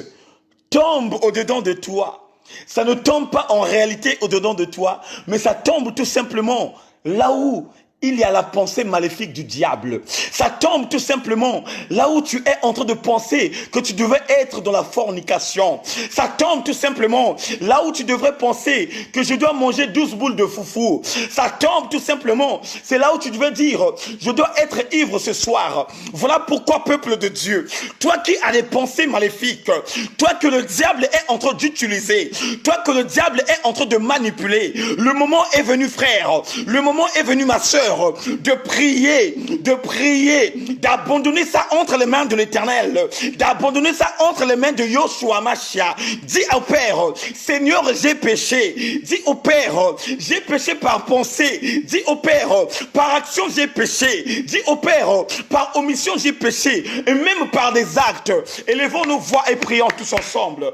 tombe au-dedans de toi, ça ne tombe pas en réalité au-dedans de toi, mais ça tombe tout simplement là où il y a la pensée maléfique du diable. Ça tombe tout simplement là où tu es en train de penser que tu devais être dans la fornication. Ça tombe tout simplement là où tu devrais penser que je dois manger 12 boules de foufou. Ça tombe tout simplement, c'est là où tu devais dire je dois être ivre ce soir. Voilà pourquoi, peuple de Dieu, toi qui as des pensées maléfiques, toi que le diable est en train d'utiliser, toi que le diable est en train de manipuler, le moment est venu, frère, le moment est venu, ma soeur. cœur de prier, d'abandonner ça entre les mains de l'Éternel, d'abandonner ça entre les mains de Yoshua Machia. Dis au Père, Seigneur, j'ai péché. Dis au Père, j'ai péché par pensée. Dis au Père, par action, j'ai péché. Dis au Père, par omission, j'ai péché. Et même par des actes. Élevons nos voix et prions tous ensemble.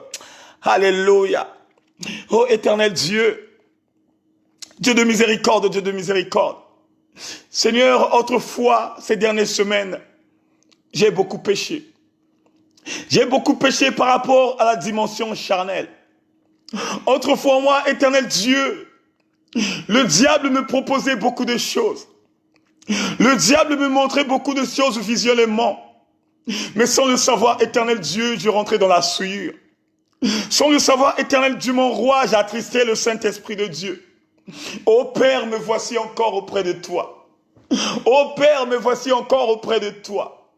Alléluia. Oh éternel Dieu, Dieu de miséricorde, Dieu de miséricorde. Seigneur, autrefois, ces dernières semaines, j'ai beaucoup péché. J'ai beaucoup péché par rapport à la dimension charnelle. Autrefois, moi, éternel Dieu, le diable me proposait beaucoup de choses. Le diable me montrait beaucoup de choses visuellement. Mais sans le savoir, éternel Dieu, je rentrais dans la souillure. Sans le savoir, éternel Dieu, mon roi, j'attristais le Saint-Esprit de Dieu. Ô Père, me voici encore auprès de toi. Ô Père, me voici encore auprès de toi.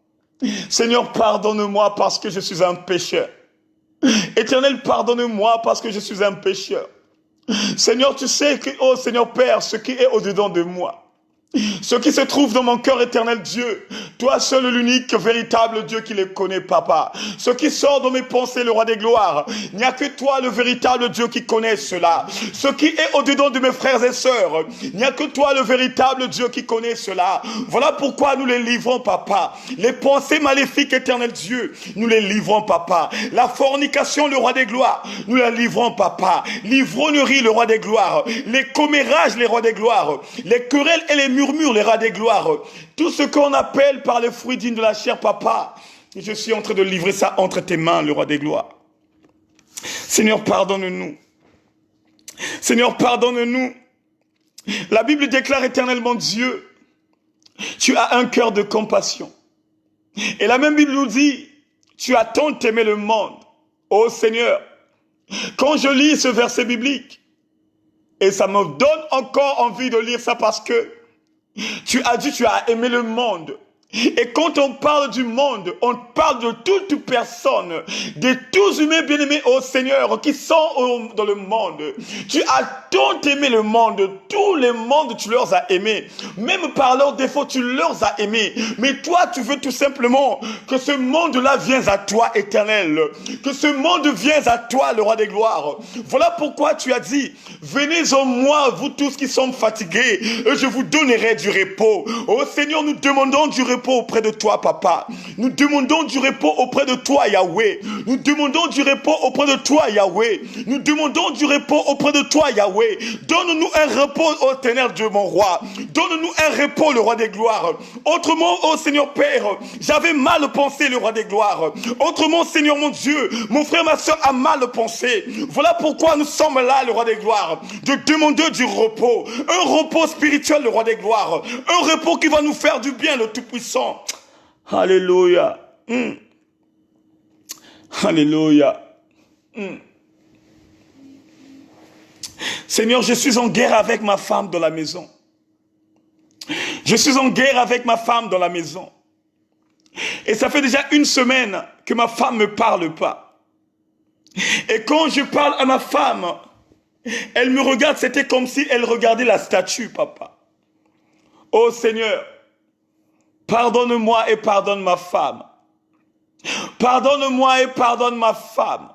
Seigneur, pardonne-moi parce que je suis un pécheur. Éternel, pardonne-moi parce que je suis un pécheur. Seigneur, tu sais que, oh Seigneur Père, ce qui est au-dedans de moi, ce qui se trouve dans mon cœur, éternel Dieu, toi seul l'unique véritable Dieu qui les connaît, papa. Ce qui sort de mes pensées, le roi des gloires, il n'y a que toi le véritable Dieu qui connaît cela. Ce qui est au-dedans de mes frères et sœurs, il n'y a que toi le véritable Dieu qui connaît cela. Voilà pourquoi nous les livrons, papa. Les pensées maléfiques, éternel Dieu, nous les livrons, papa. La fornication, le roi des gloires, nous la livrons, papa. L'ivrognerie, le roi des gloires. Les commérages, les rois des gloires. Les querelles et les murmure les rois des gloires, tout ce qu'on appelle par les fruits dignes de la chair, papa, je suis en train de livrer ça entre tes mains, le roi des gloires. Seigneur, pardonne-nous. Seigneur, pardonne-nous. La Bible déclare éternellement, Dieu, tu as un cœur de compassion. Et la même Bible nous dit, tu as tant aimé le monde. Oh Seigneur, quand je lis ce verset biblique, et ça me donne encore envie de lire ça parce que tu as dit, tu as aimé le monde. Et quand on parle du monde, on parle de toute personne, de tous humains bien-aimés au Seigneur qui sont dans le monde. Tu as tant aimé le monde, tous les mondes tu leur as aimés. Même par leurs défauts, tu leur as aimés. Mais toi, tu veux tout simplement que ce monde-là vienne à toi, éternel. Que ce monde vienne à toi, le roi des gloires. Voilà pourquoi tu as dit, venez en moi, vous tous qui sont fatigués, et je vous donnerai du repos. Oh Seigneur, nous demandons du repos auprès de toi, papa. Nous demandons du repos auprès de toi, Yahweh. Nous demandons du repos auprès de toi, Yahweh. Nous demandons du repos auprès de toi, Yahweh. Donne-nous un repos, ô Ténèbres, Dieu mon roi. Donne-nous un repos, le roi des gloires. Autrement, ô Seigneur Père, j'avais mal pensé, le roi des gloires. Autrement, Seigneur mon Dieu, mon frère, ma soeur a mal pensé. Voilà pourquoi nous sommes là, le roi des gloires, de demander du repos. Un repos spirituel, le roi des gloires. Un repos qui va nous faire du bien, le Tout-Puissant. Alléluia. Alléluia. Seigneur, je suis en guerre avec ma femme dans la maison. Je suis en guerre avec ma femme dans la maison. Et ça fait déjà une semaine que ma femme ne me parle pas. Et quand je parle à ma femme, elle me regarde, c'était comme si elle regardait la statue, papa. Oh Seigneur, pardonne-moi et pardonne ma femme. Pardonne-moi et pardonne ma femme.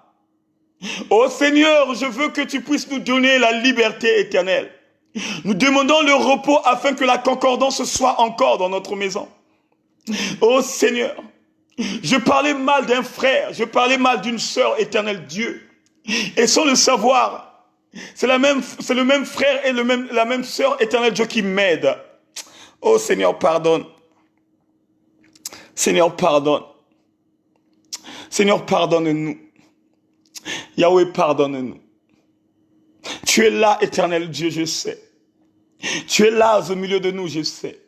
Oh Seigneur, je veux que tu puisses nous donner la liberté éternelle. Nous demandons le repos afin que la concordance soit encore dans notre maison. Oh Seigneur, je parlais mal d'un frère, je parlais mal d'une sœur, éternel Dieu. Et sans le savoir, c'est le même frère et la même sœur, éternel Dieu, qui m'aide. Oh Seigneur, pardonne. Seigneur, pardonne. Seigneur, pardonne-nous. Yahweh, pardonne-nous. Tu es là, éternel Dieu, je sais. Tu es là au milieu de nous, je sais.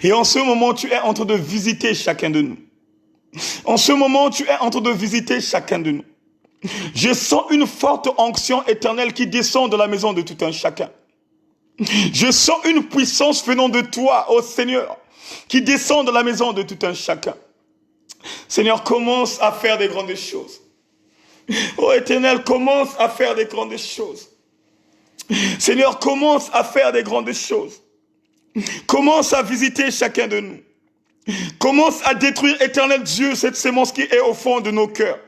Et en ce moment, tu es en train de visiter chacun de nous. En ce moment, tu es en train de visiter chacun de nous. Je sens une forte onction éternelle qui descend de la maison de tout un chacun. Je sens une puissance venant de toi, ô Seigneur, qui descend de la maison de tout un chacun. Seigneur, commence à faire des grandes choses. Ô Éternel, commence à faire des grandes choses. Seigneur, commence à faire des grandes choses. Commence à visiter chacun de nous. Commence à détruire, éternel Dieu, cette sémence qui est au fond de nos cœurs.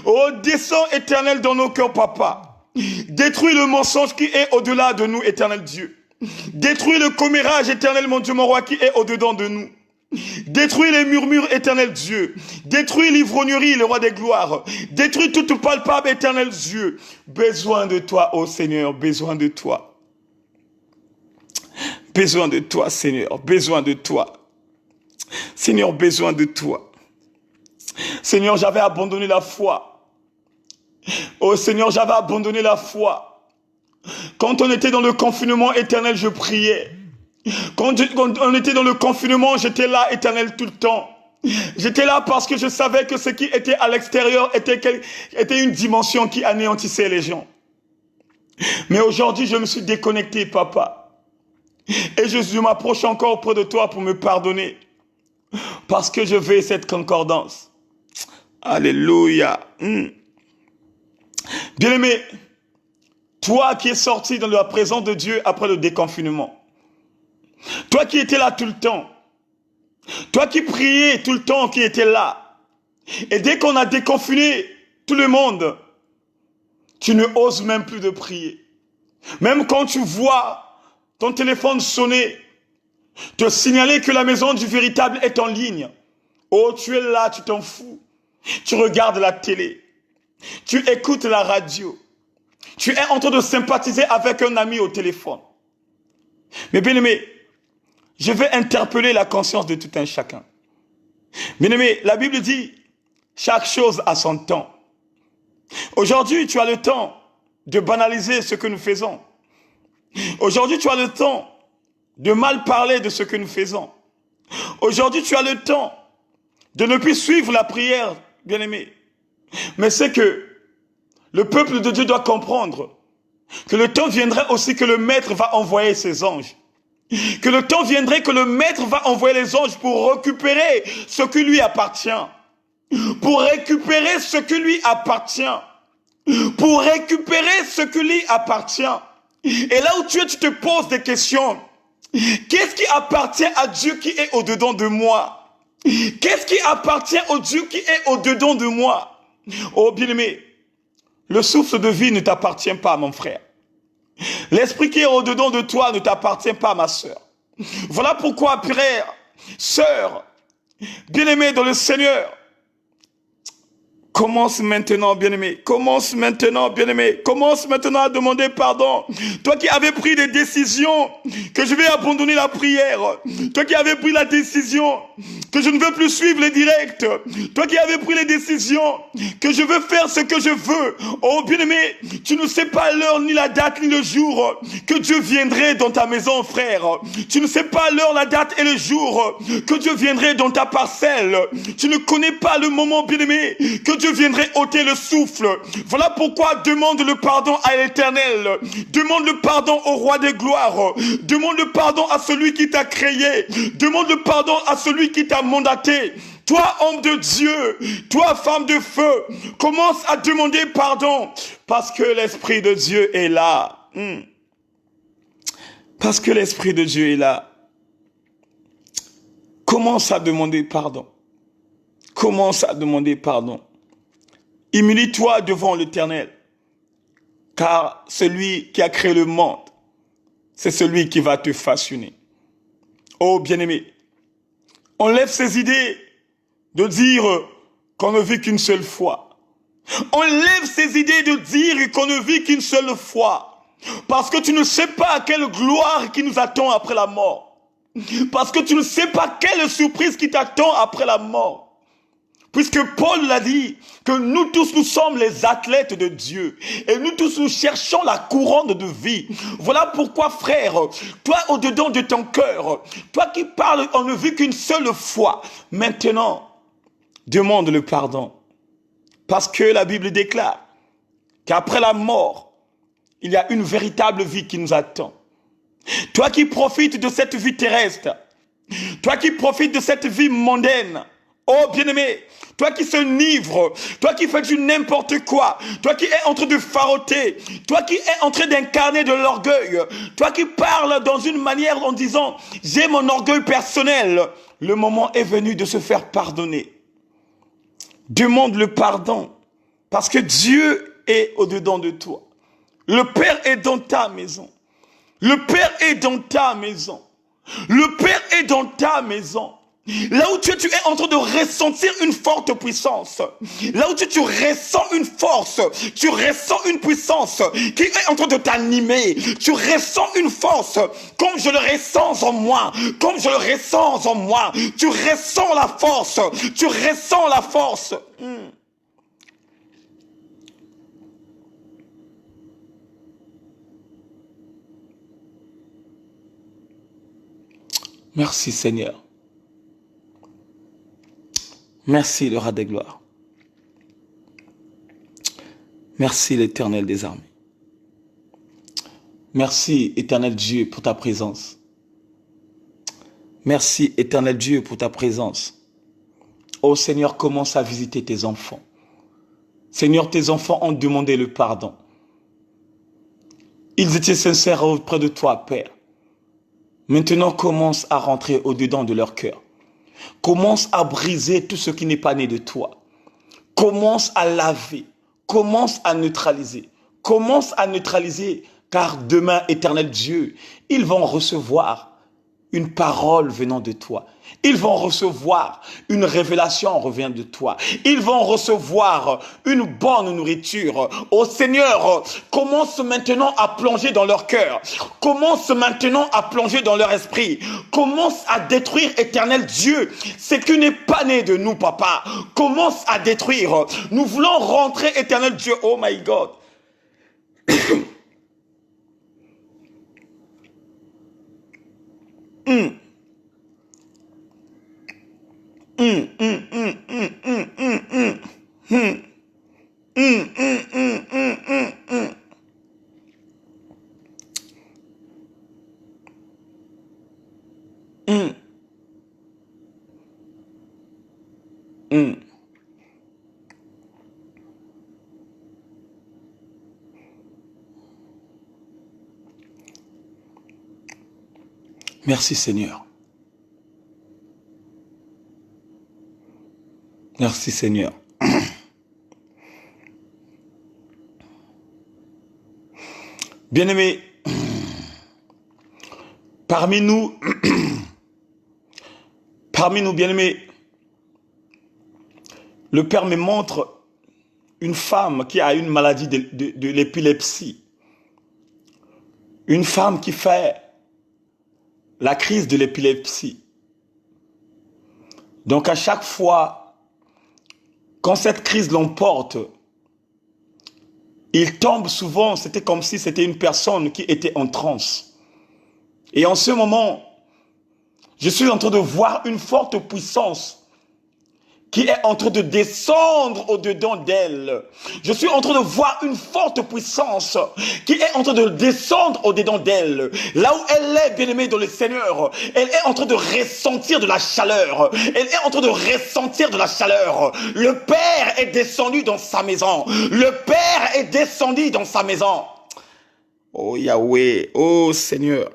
Oh, descends, éternel, dans nos cœurs, papa. Détruis le mensonge qui est au-delà de nous, éternel Dieu. Détruis le commérage, éternel, mon Dieu, mon roi, qui est au-dedans de nous. Détruis les murmures, éternel Dieu. Détruis l'ivrognerie, le roi des gloires. Détruis toute palpable, éternel Dieu. Besoin de toi, ô Seigneur, besoin de toi. Besoin de toi, Seigneur, besoin de toi. Seigneur, besoin de toi. Seigneur, j'avais abandonné la foi. Oh Seigneur, j'avais abandonné la foi. Quand on était dans le confinement éternel, je priais. Quand on était dans le confinement, j'étais là, éternel, tout le temps. J'étais là parce que je savais que ce qui était à l'extérieur était une dimension qui anéantissait les gens. Mais aujourd'hui, je me suis déconnecté, papa. Et je m'approche encore auprès de toi pour me pardonner. Parce que je veux cette concordance. Alléluia. Bien-aimé, toi qui es sorti dans la présence de Dieu après le déconfinement, toi qui étais là tout le temps, toi qui priais tout le temps, qui étais là, et dès qu'on a déconfiné tout le monde, tu ne oses même plus de prier. Même quand tu vois ton téléphone sonner, te signaler que la maison du véritable est en ligne. Oh, tu es là, tu t'en fous. Tu regardes la télé. Tu écoutes la radio. Tu es en train de sympathiser avec un ami au téléphone. Mais bien aimé, je vais interpeller la conscience de tout un chacun. Bien aimé, la Bible dit, chaque chose a son temps. Aujourd'hui, tu as le temps de banaliser ce que nous faisons. Aujourd'hui, tu as le temps de mal parler de ce que nous faisons. Aujourd'hui, tu as le temps de ne plus suivre la prière, bien-aimé. Mais c'est que le peuple de Dieu doit comprendre que le temps viendrait aussi que le Maître va envoyer ses anges. Que le temps viendrait que le Maître va envoyer les anges pour récupérer ce qui lui appartient. Pour récupérer ce qui lui appartient. Pour récupérer ce qui lui appartient. Et là où tu es, tu te poses des questions. Qu'est-ce qui appartient à Dieu qui est au-dedans de moi? Qu'est-ce qui appartient au Dieu qui est au-dedans de moi? Oh bien-aimé, le souffle de vie ne t'appartient pas, mon frère. L'esprit qui est au-dedans de toi ne t'appartient pas, ma sœur. Voilà pourquoi, frère, sœur, bien-aimé dans le Seigneur, commence maintenant, bien-aimé. Commence maintenant, bien-aimé. Commence maintenant à demander pardon. Toi qui avais pris des décisions que je vais abandonner la prière. Toi qui avais pris la décision que je ne veux plus suivre les directs. Toi qui avais pris les décisions que je veux faire ce que je veux. Oh, bien-aimé, tu ne sais pas l'heure, ni la date, ni le jour que Dieu viendrait dans ta maison, frère. Tu ne sais pas l'heure, la date et le jour que Dieu viendrait dans ta parcelle. Tu ne connais pas le moment, bien-aimé, que Dieu viendrait ôter le souffle. Voilà pourquoi demande le pardon à l'Éternel. Demande le pardon au roi des gloires. Demande le pardon à celui qui t'a créé. Demande le pardon à celui qui t'a mandaté. Toi, homme de Dieu, toi, femme de feu, commence à demander pardon parce que l'Esprit de Dieu est là. Parce que l'Esprit de Dieu est là. Commence à demander pardon. Commence à demander pardon. Humilie-toi devant l'Éternel, car celui qui a créé le monde, c'est celui qui va te façonner. Oh bien-aimé, enlève ces idées de dire qu'on ne vit qu'une seule fois. Enlève ces idées de dire qu'on ne vit qu'une seule fois, parce que tu ne sais pas quelle gloire qui nous attend après la mort. Parce que tu ne sais pas quelle surprise qui t'attend après la mort. Puisque Paul l'a dit, que nous tous, nous sommes les athlètes de Dieu. Et nous tous, nous cherchons la couronne de vie. Voilà pourquoi, frère, toi, au-dedans de ton cœur, toi qui parles, on ne vit qu'une seule fois. Maintenant, demande le pardon. Parce que la Bible déclare qu'après la mort, il y a une véritable vie qui nous attend. Toi qui profites de cette vie terrestre, toi qui profites de cette vie mondaine, Oh bien-aimé, toi qui s'enivre, toi qui fais du n'importe quoi, toi qui es en train de faroter, toi qui es en train d'incarner de l'orgueil, toi qui parles dans une manière en disant « j'ai mon orgueil personnel », le moment est venu de se faire pardonner. Demande le pardon parce que Dieu est au-dedans de toi. Le Père est dans ta maison. Le Père est dans ta maison. Le Père est dans ta maison. Là où tu es en train de ressentir une forte puissance. Là où tu ressens une force. Tu ressens une puissance qui est en train de t'animer. Tu ressens une force comme je le ressens en moi. Comme je le ressens en moi. Tu ressens la force. Tu ressens la force. Merci Seigneur. Merci le roi des gloires. Merci l'Éternel des armées. Merci Éternel Dieu pour ta présence. Merci Éternel Dieu pour ta présence. Oh Seigneur, commence à visiter tes enfants. Seigneur, tes enfants ont demandé le pardon. Ils étaient sincères auprès de toi, Père. Maintenant, commence à rentrer au-dedans de leur cœur. Commence à briser tout ce qui n'est pas né de toi. Commence à laver. Commence à neutraliser. Commence à neutraliser, car demain, Éternel Dieu, ils vont recevoir une parole venant de toi. Ils vont recevoir une révélation revenant de toi. Ils vont recevoir une bonne nourriture. Oh Seigneur, commence maintenant à plonger dans leur cœur. Commence maintenant à plonger dans leur esprit. Commence à détruire, Éternel Dieu, ce qui n'est pas né de nous, Papa. Commence à détruire. Nous voulons rentrer, Éternel Dieu. Oh my God. Merci Seigneur. Merci Seigneur. Bien-aimés, parmi nous, bien-aimés, le Père me montre une femme qui a une maladie de l'épilepsie. Une femme qui fait la crise de l'épilepsie. Donc à chaque fois, quand cette crise l'emporte, il tombe souvent, c'était comme si c'était une personne qui était en transe. Et en ce moment, je suis en train de voir une forte puissance qui est en train de descendre au-dedans d'elle. Je suis en train de voir une forte puissance qui est en train de descendre au-dedans d'elle. Là où elle est, bien-aimée dans le Seigneur, elle est en train de ressentir de la chaleur. Elle est en train de ressentir de la chaleur. Le Père est descendu dans sa maison. Le Père est descendu dans sa maison. Oh Yahweh, oh Seigneur.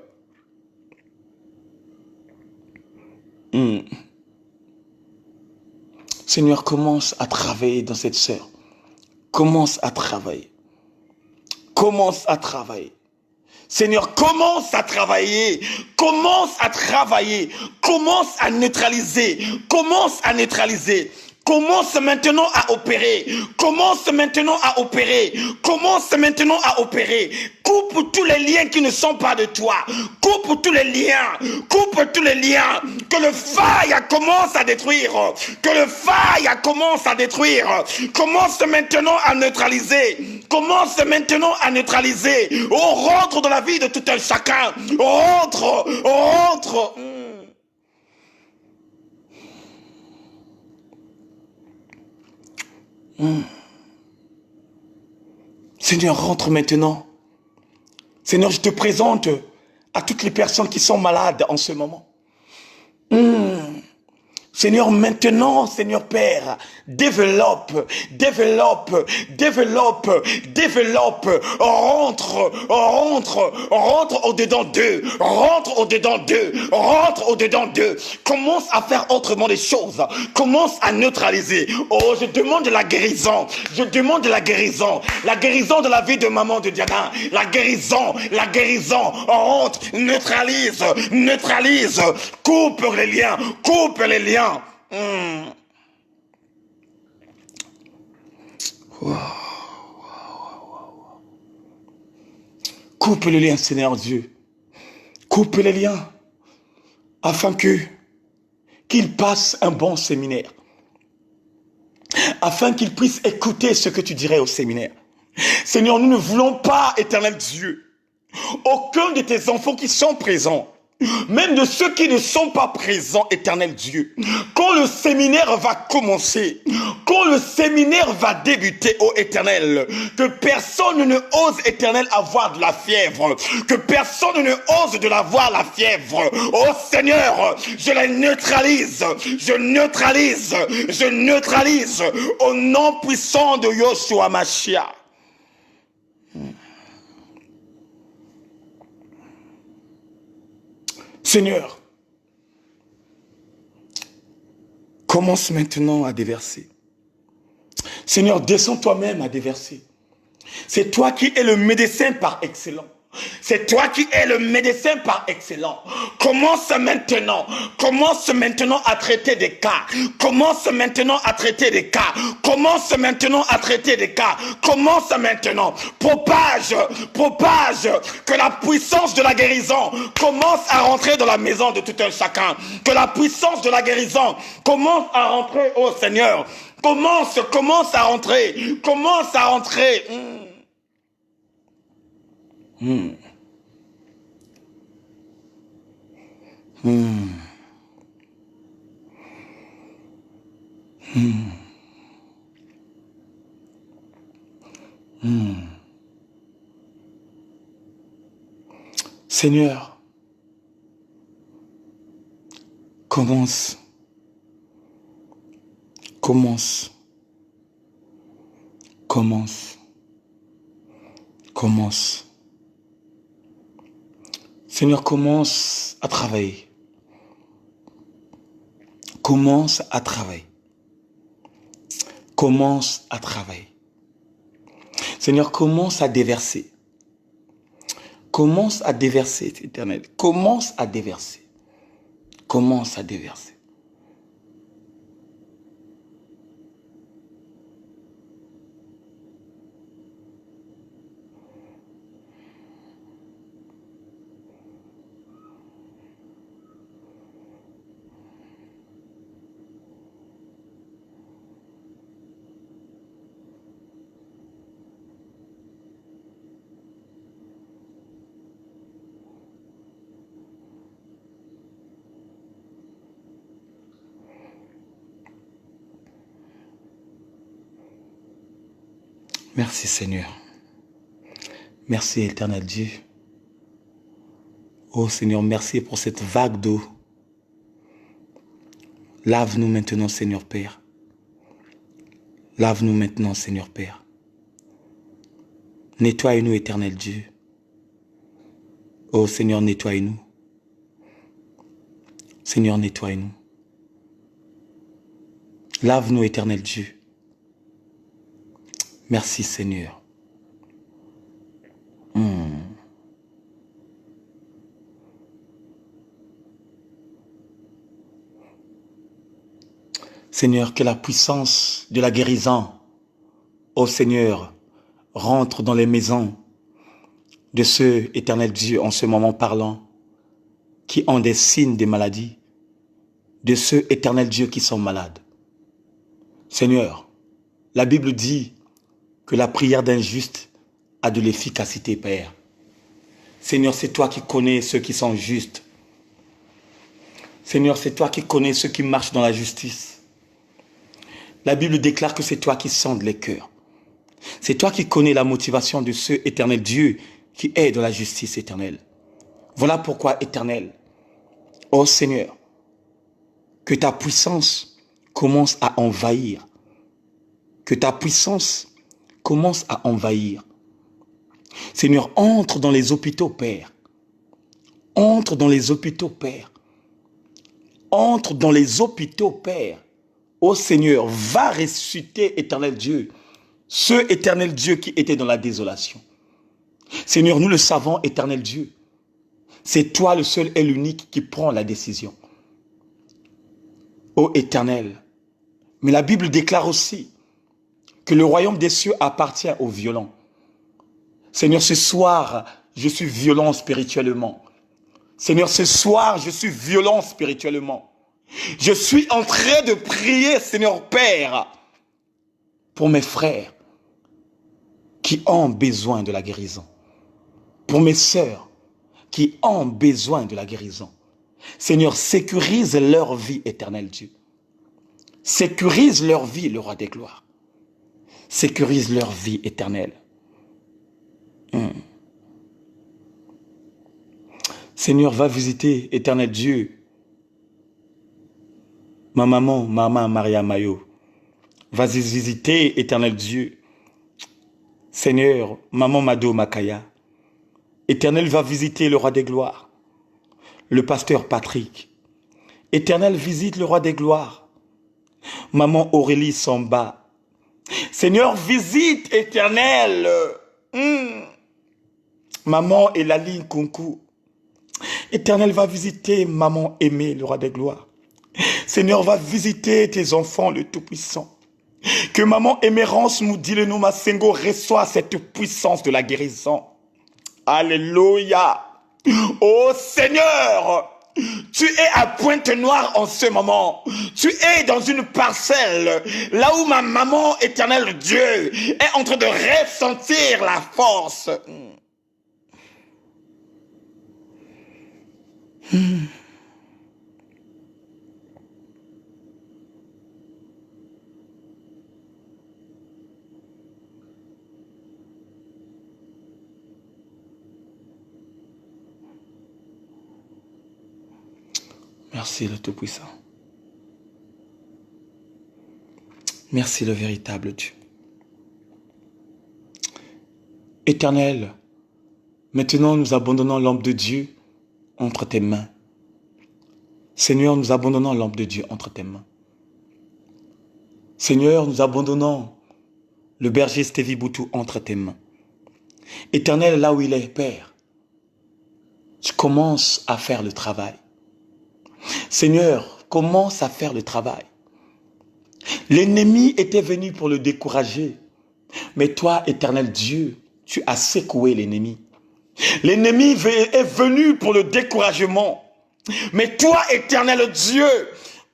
Seigneur, commence à travailler dans cette sœur. Commence à travailler. Commence à travailler. Seigneur, commence à travailler. Commence à travailler. Commence à neutraliser. Commence à neutraliser. Commence maintenant à opérer. Commence maintenant à opérer. Commence maintenant à opérer. Coupe tous les liens qui ne sont pas de toi. Coupe tous les liens. Coupe tous les liens. Que le feu commence à détruire. Que le feu commence à détruire. Commence maintenant à neutraliser. Commence maintenant à neutraliser. On rentre dans la vie de tout un chacun. On rentre. On rentre. Seigneur, rentre maintenant. Seigneur, je te présente à toutes les personnes qui sont malades en ce moment. Seigneur, maintenant, Seigneur Père, développe, rentre au-dedans d'eux, rentre au-dedans d'eux, commence à faire autrement les choses, commence à neutraliser. Oh, je demande la guérison, la guérison de la vie de maman de Diana, la guérison, rentre, neutralise, coupe les liens. Wow. Coupe les liens, Seigneur Dieu. Coupe les liens afin qu'il passe un bon séminaire. Afin qu'il puisse écouter ce que tu dirais au séminaire. Seigneur, nous ne voulons pas, éternel Dieu, aucun de tes enfants qui sont présents, même de ceux qui ne sont pas présents, éternel Dieu, quand le séminaire va commencer, quand le séminaire va débuter, ô éternel, que personne ne ose, éternel, avoir de la fièvre, que personne ne ose de l'avoir la fièvre. Ô Seigneur, je la neutralise, je neutralise au nom puissant de Yoshua Mashiach. Seigneur, commence maintenant à déverser. Seigneur, descends toi-même à déverser. C'est toi qui es le médecin par excellence. C'est toi qui es le médecin par excellence. Commence maintenant à traiter des cas. Commence maintenant. Propage que la puissance de la guérison commence à rentrer dans la maison de tout un chacun. Que la puissance de la guérison commence à rentrer, oh Seigneur. Commence à rentrer. Seigneur, commence. Seigneur, commence à travailler. Commence à travailler. Seigneur, commence à déverser. Éternel. Commence à déverser. Merci Seigneur. Merci éternel Dieu. Oh Seigneur, merci pour cette vague d'eau. Lave-nous maintenant Seigneur Père. Nettoie-nous éternel Dieu. Oh Seigneur, nettoie-nous. Lave-nous éternel Dieu. Merci Seigneur. Seigneur, que la puissance de la guérison, ô Seigneur, rentre dans les maisons de ceux, éternel Dieu, en ce moment parlant, qui ont des signes de maladie, de ceux, éternel Dieu, qui sont malades. Seigneur, la Bible dit que la prière d'un juste a de l'efficacité, Père. Seigneur, c'est toi qui connais ceux qui sont justes. Seigneur, c'est toi qui connais ceux qui marchent dans la justice. La Bible déclare que c'est toi qui sondes les cœurs. C'est toi qui connais la motivation de ceux, éternel Dieu, qui est dans la justice éternelle. Voilà pourquoi, éternel, ô Seigneur, que ta puissance commence à envahir. Que ta puissance commence à envahir. Seigneur, entre dans les hôpitaux, Père. Entre dans les hôpitaux, Père. Entre dans les hôpitaux, Père. Ô Seigneur, va ressusciter, éternel Dieu, ce éternel Dieu qui était dans la désolation. Seigneur, nous le savons, éternel Dieu. C'est toi le seul et l'unique qui prend la décision. Ô Éternel, mais la Bible déclare aussi que le royaume des cieux appartient aux violents. Seigneur, ce soir, je suis violent spirituellement. Seigneur, ce soir, je suis violent spirituellement. Je suis en train de prier, Seigneur Père, pour mes frères qui ont besoin de la guérison. Pour mes sœurs qui ont besoin de la guérison. Seigneur, sécurise leur vie, éternel Dieu. Sécurise leur vie, le roi des gloires. Sécurise leur vie éternelle. Seigneur, va visiter, éternel Dieu, ma maman Maria Mayo. Va visiter, éternel Dieu. Seigneur, maman Mado Makaya. Éternel, va visiter le roi des gloires. Le pasteur Patrick. Éternel, visite le roi des gloires. Maman Aurélie Samba. Seigneur, visite, éternel. Maman Elaline Kunku. Éternel, va visiter maman aimée, le roi des gloires. Seigneur, va visiter tes enfants, le Tout-Puissant. Que maman Émérance Moudile Masengo reçoit cette puissance de la guérison. Alléluia. Oh Seigneur, tu es à Pointe-Noire en ce moment. Tu es dans une parcelle, là où ma maman éternelle Dieu est en train de ressentir la force. Merci le Tout-Puissant. Merci le véritable Dieu. Éternel, maintenant nous abandonnons l'ombre de Dieu entre tes mains. Seigneur, nous abandonnons l'ombre de Dieu entre tes mains. Seigneur, nous abandonnons le berger Stevie Boutou entre tes mains. Éternel, là où il est, Père, tu commences à faire le travail. Seigneur, commence à faire le travail. L'ennemi était venu pour le décourager. Mais toi, éternel Dieu, tu as secoué l'ennemi. L'ennemi est venu pour le découragement. Mais toi, éternel Dieu,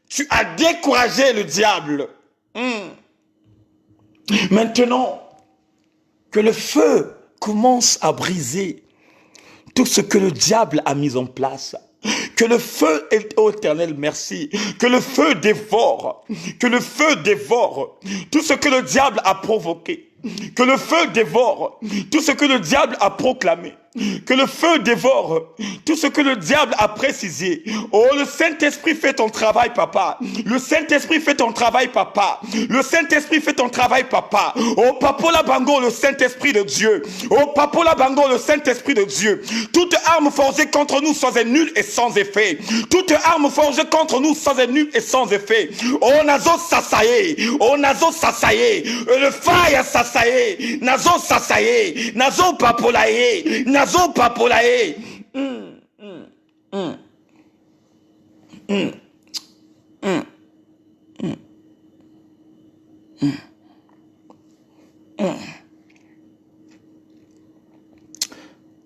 tu as découragé le diable. Maintenant, que le feu commence à briser tout ce que le diable a mis en place. Que le feu, ô éternel, merci, que le feu dévore tout ce que le diable a provoqué. Que le feu dévore tout ce que le diable a proclamé. Que le feu dévore tout ce que le diable a précisé. Oh, le Saint-Esprit fait ton travail, papa. Le Saint-Esprit fait ton travail, papa. Le Saint-Esprit fait ton travail, papa. Oh, Papola Bango, le Saint-Esprit de Dieu. Oh, Papola Bango, le Saint-Esprit de Dieu. Toute arme forgée contre nous soit nulle et sans effet. Toute arme forgée contre nous soit nulle et sans effet. Oh, Nazo Sasaye. Oh, Nazo Sasaye. Le fire Sasaye. Nazo Sasaye. Nazo Papolaye. Nazo Papolaye.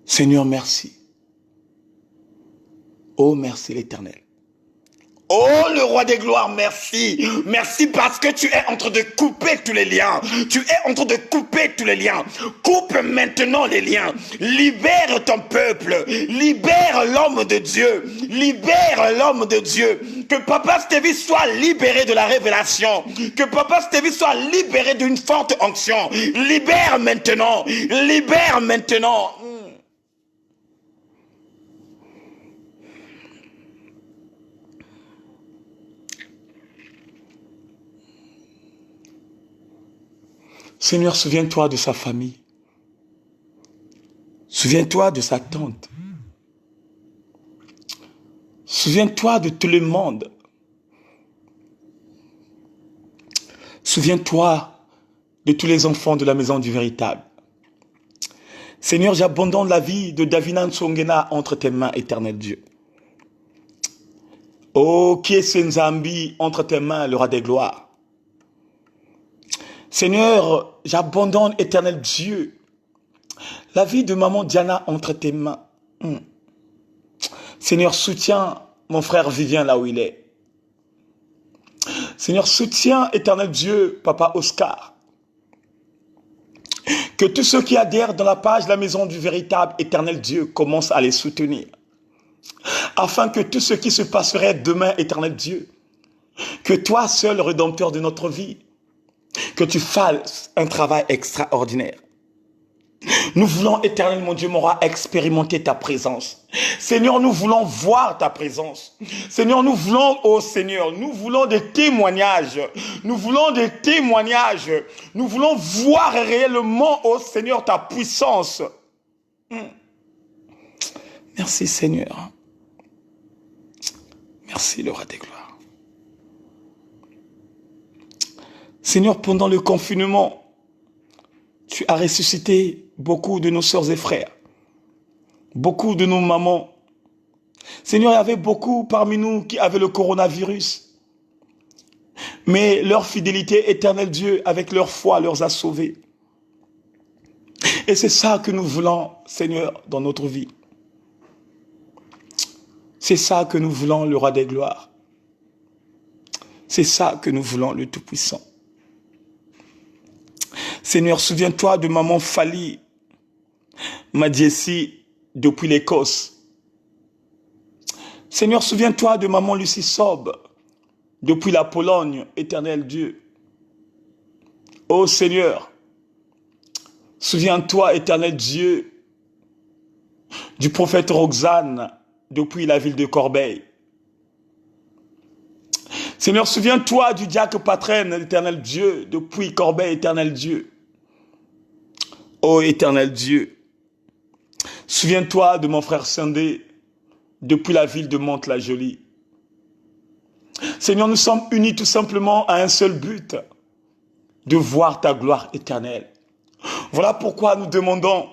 Seigneur, merci. Oh, merci l'Éternel. Oh, le roi des gloires, merci. Merci parce que tu es en train de couper tous les liens. Tu es en train de couper tous les liens. Coupe maintenant les liens. Libère ton peuple. Libère l'homme de Dieu. Libère l'homme de Dieu. Que Papa Stevie soit libéré de la révélation. Que Papa Stevie soit libéré d'une forte onction. Libère maintenant. Libère maintenant. Seigneur, souviens-toi de sa famille. Souviens-toi de sa tante. Souviens-toi de tout le monde. Souviens-toi de tous les enfants de la maison du véritable. Seigneur, j'abandonne la vie de Davina Nsongena entre tes mains, éternel Dieu. Oh, qui est ce Nzambi entre tes mains, le roi des gloires. Seigneur, j'abandonne, éternel Dieu, la vie de maman Diana entre tes mains. Seigneur, soutiens mon frère Vivien là où il est. Seigneur, soutiens, éternel Dieu, papa Oscar. Que tous ceux qui adhèrent dans la page de la maison du véritable éternel Dieu commencent à les soutenir. Afin que tout ce qui se passerait demain, éternel Dieu, que toi seul, rédempteur de notre vie, que tu fasses un travail extraordinaire. Nous voulons, éternel mon Dieu, mon roi, expérimenter ta présence. Seigneur, nous voulons voir ta présence. Seigneur, nous voulons, oh Seigneur, nous voulons des témoignages. Nous voulons des témoignages. Nous voulons voir réellement, oh Seigneur, ta puissance. Merci Seigneur. Merci le roi des gloires. Seigneur, pendant le confinement, tu as ressuscité beaucoup de nos sœurs et frères, beaucoup de nos mamans. Seigneur, il y avait beaucoup parmi nous qui avaient le coronavirus. Mais leur fidélité, éternel Dieu, avec leur foi, leur a sauvés. Et c'est ça que nous voulons, Seigneur, dans notre vie. C'est ça que nous voulons, le roi des gloires. C'est ça que nous voulons, le Tout-Puissant. Seigneur, souviens-toi de maman Fali, Madiesi, depuis l'Écosse. Seigneur, souviens-toi de maman Lucie Sob, depuis la Pologne, éternel Dieu. Oh Seigneur, souviens-toi, éternel Dieu, du prophète Roxane, depuis la ville de Corbeil. Seigneur, souviens-toi du diacre Patraine, éternel Dieu, depuis Corbeil, éternel Dieu. Oh éternel Dieu, souviens-toi de mon frère Sindé, depuis la ville de Mantes-la-Jolie. Seigneur, nous sommes unis tout simplement à un seul but, de voir ta gloire éternelle. Voilà pourquoi nous demandons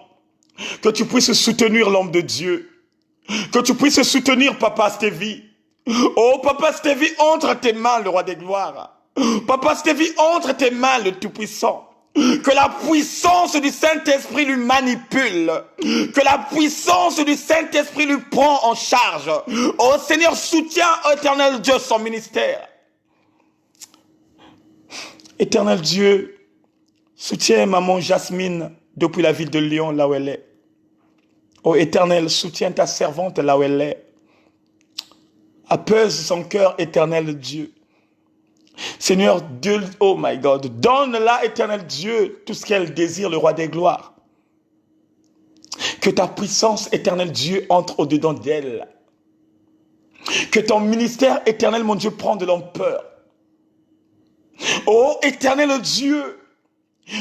que tu puisses soutenir l'homme de Dieu, que tu puisses soutenir Papa Stevie. Oh Papa Stevie, entre tes mains le roi des gloires. Papa Stevie, entre tes mains le Tout-Puissant. Que la puissance du Saint-Esprit lui manipule. Que la puissance du Saint-Esprit lui prend en charge. Oh Seigneur, soutiens, éternel Dieu, son ministère. Éternel Dieu, soutiens maman Jasmine depuis la ville de Lyon, là où elle est. Oh Éternel, soutiens ta servante là où elle est. Apaise son cœur, éternel Dieu. Seigneur, Dieu, oh my God, donne-la, éternel Dieu, tout ce qu'elle désire, le roi des gloires. Que ta puissance, éternel Dieu, entre au-dedans d'elle. Que ton ministère, éternel, mon Dieu, prenne de l'ampleur. Oh, éternel Dieu,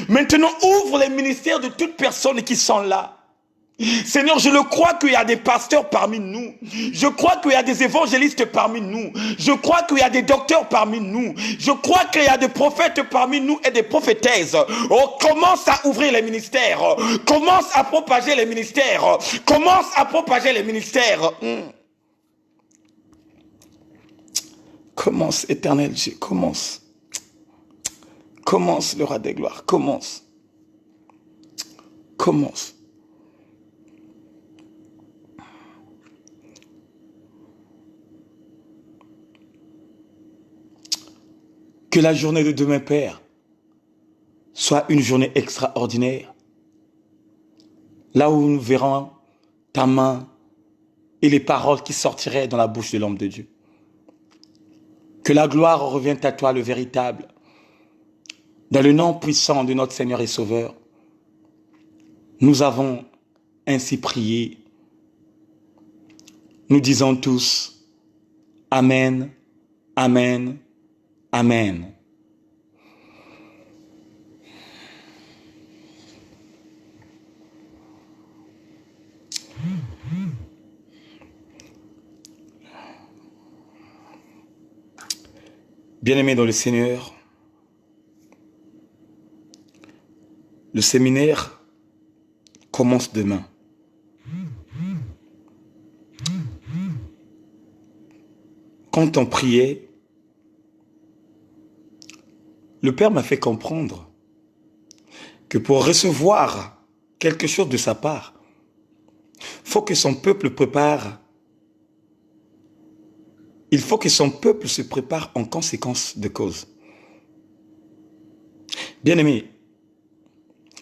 maintenant ouvre les ministères de toutes personnes qui sont là. Seigneur, je le crois qu'il y a des pasteurs parmi nous. Je crois qu'il y a des évangélistes parmi nous. Je crois qu'il y a des docteurs parmi nous. Je crois qu'il y a des prophètes parmi nous et des prophétesses. Oh, commence à ouvrir les ministères. Commence à propager les ministères. Commence à propager les ministères. Commence, éternel Dieu, commence. Commence, le roi des gloires, commence. Commence. Que la journée de demain, Père, soit une journée extraordinaire. Là où nous verrons ta main et les paroles qui sortiraient dans la bouche de l'homme de Dieu. Que la gloire revienne à toi, le véritable. Dans le nom puissant de notre Seigneur et Sauveur, nous avons ainsi prié. Nous disons tous, Amen, Amen, Amen. Bien-aimés dans le Seigneur, le séminaire commence demain. Quand on priait, le Père m'a fait comprendre que pour recevoir quelque chose de sa part, faut que son peuple prépare. Il faut que son peuple se prépare en conséquence de cause. Bien-aimés,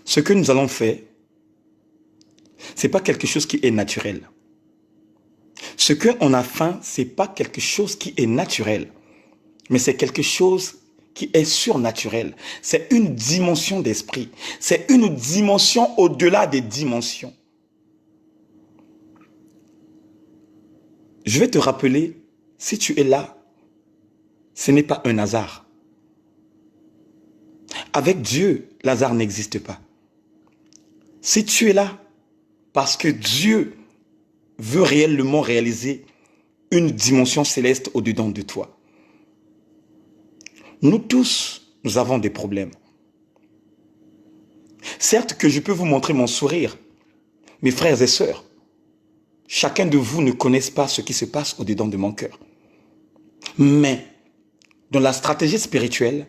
ce que nous allons faire, ce n'est pas quelque chose qui est naturel. Ce qu'on a faim, ce n'est pas quelque chose qui est naturel, mais c'est quelque chose qui est surnaturel. C'est une dimension d'esprit. C'est une dimension au-delà des dimensions. Je vais te rappeler, si tu es là, ce n'est pas un hasard. Avec Dieu, l'hasard n'existe pas. Si tu es là, parce que Dieu veut réellement réaliser une dimension céleste au-dedans de toi. Nous tous, nous avons des problèmes. Certes que je peux vous montrer mon sourire, mes frères et sœurs, chacun de vous ne connaisse pas ce qui se passe au-dedans de mon cœur. Mais, dans la stratégie spirituelle,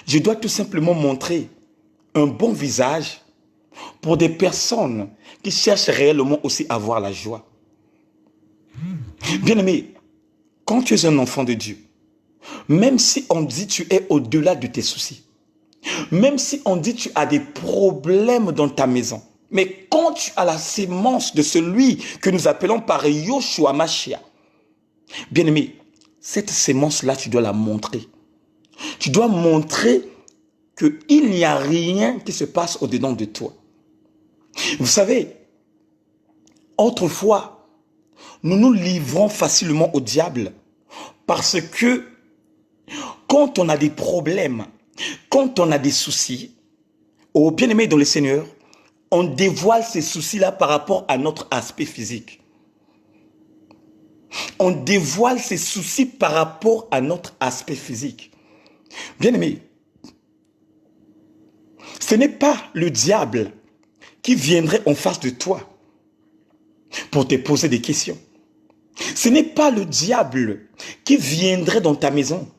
je dois tout simplement montrer un bon visage pour des personnes qui cherchent réellement aussi à avoir la joie. Bien-aimé, quand tu es un enfant de Dieu, même si on dit tu es au-delà de tes soucis, même si on dit tu as des problèmes dans ta maison, mais quand tu as la sémence de celui que nous appelons par Yoshua Mashiach, bien-aimé, cette sémence-là, tu dois la montrer. Tu dois montrer qu'il n'y a rien qui se passe au-dedans de toi. Vous savez, autrefois, nous nous livrons facilement au diable parce que quand on a des problèmes, quand on a des soucis, oh bien-aimé dans le Seigneur, on dévoile ces soucis-là par rapport à notre aspect physique. On dévoile ces soucis par rapport à notre aspect physique. Bien-aimé, ce n'est pas le diable qui viendrait en face de toi pour te poser des questions. Ce n'est pas le diable qui viendrait dans ta maison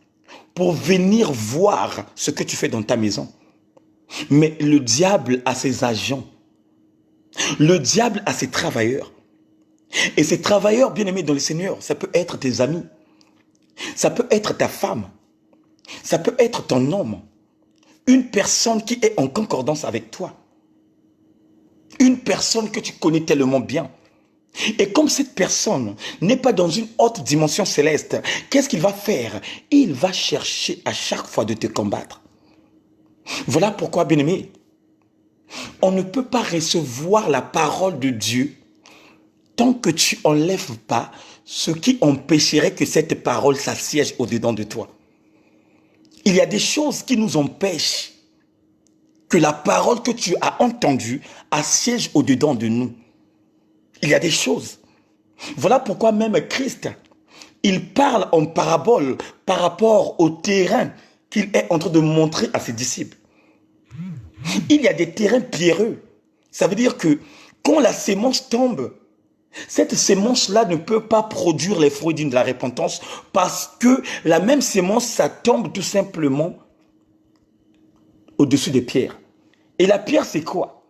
pour venir voir ce que tu fais dans ta maison. Mais le diable a ses agents. Le diable a ses travailleurs. Et ces travailleurs bien-aimés dans le Seigneur, ça peut être tes amis. Ça peut être ta femme. Ça peut être ton homme. Une personne qui est en concordance avec toi. Une personne que tu connais tellement bien. Et comme cette personne n'est pas dans une haute dimension céleste, qu'est-ce qu'il va faire? Il va chercher à chaque fois de te combattre. Voilà pourquoi, bien-aimé, on ne peut pas recevoir la parole de Dieu tant que tu n'enlèves pas ce qui empêcherait que cette parole s'assiège au-dedans de toi. Il y a des choses qui nous empêchent que la parole que tu as entendue assiège au-dedans de nous. Il y a des choses. Voilà pourquoi même Christ, il parle en parabole par rapport au terrain qu'il est en train de montrer à ses disciples. Il y a des terrains pierreux. Ça veut dire que quand la sémence tombe, cette sémence-là ne peut pas produire les fruits de la repentance parce que la même sémence, ça tombe tout simplement au-dessus des pierres. Et la pierre, c'est quoi?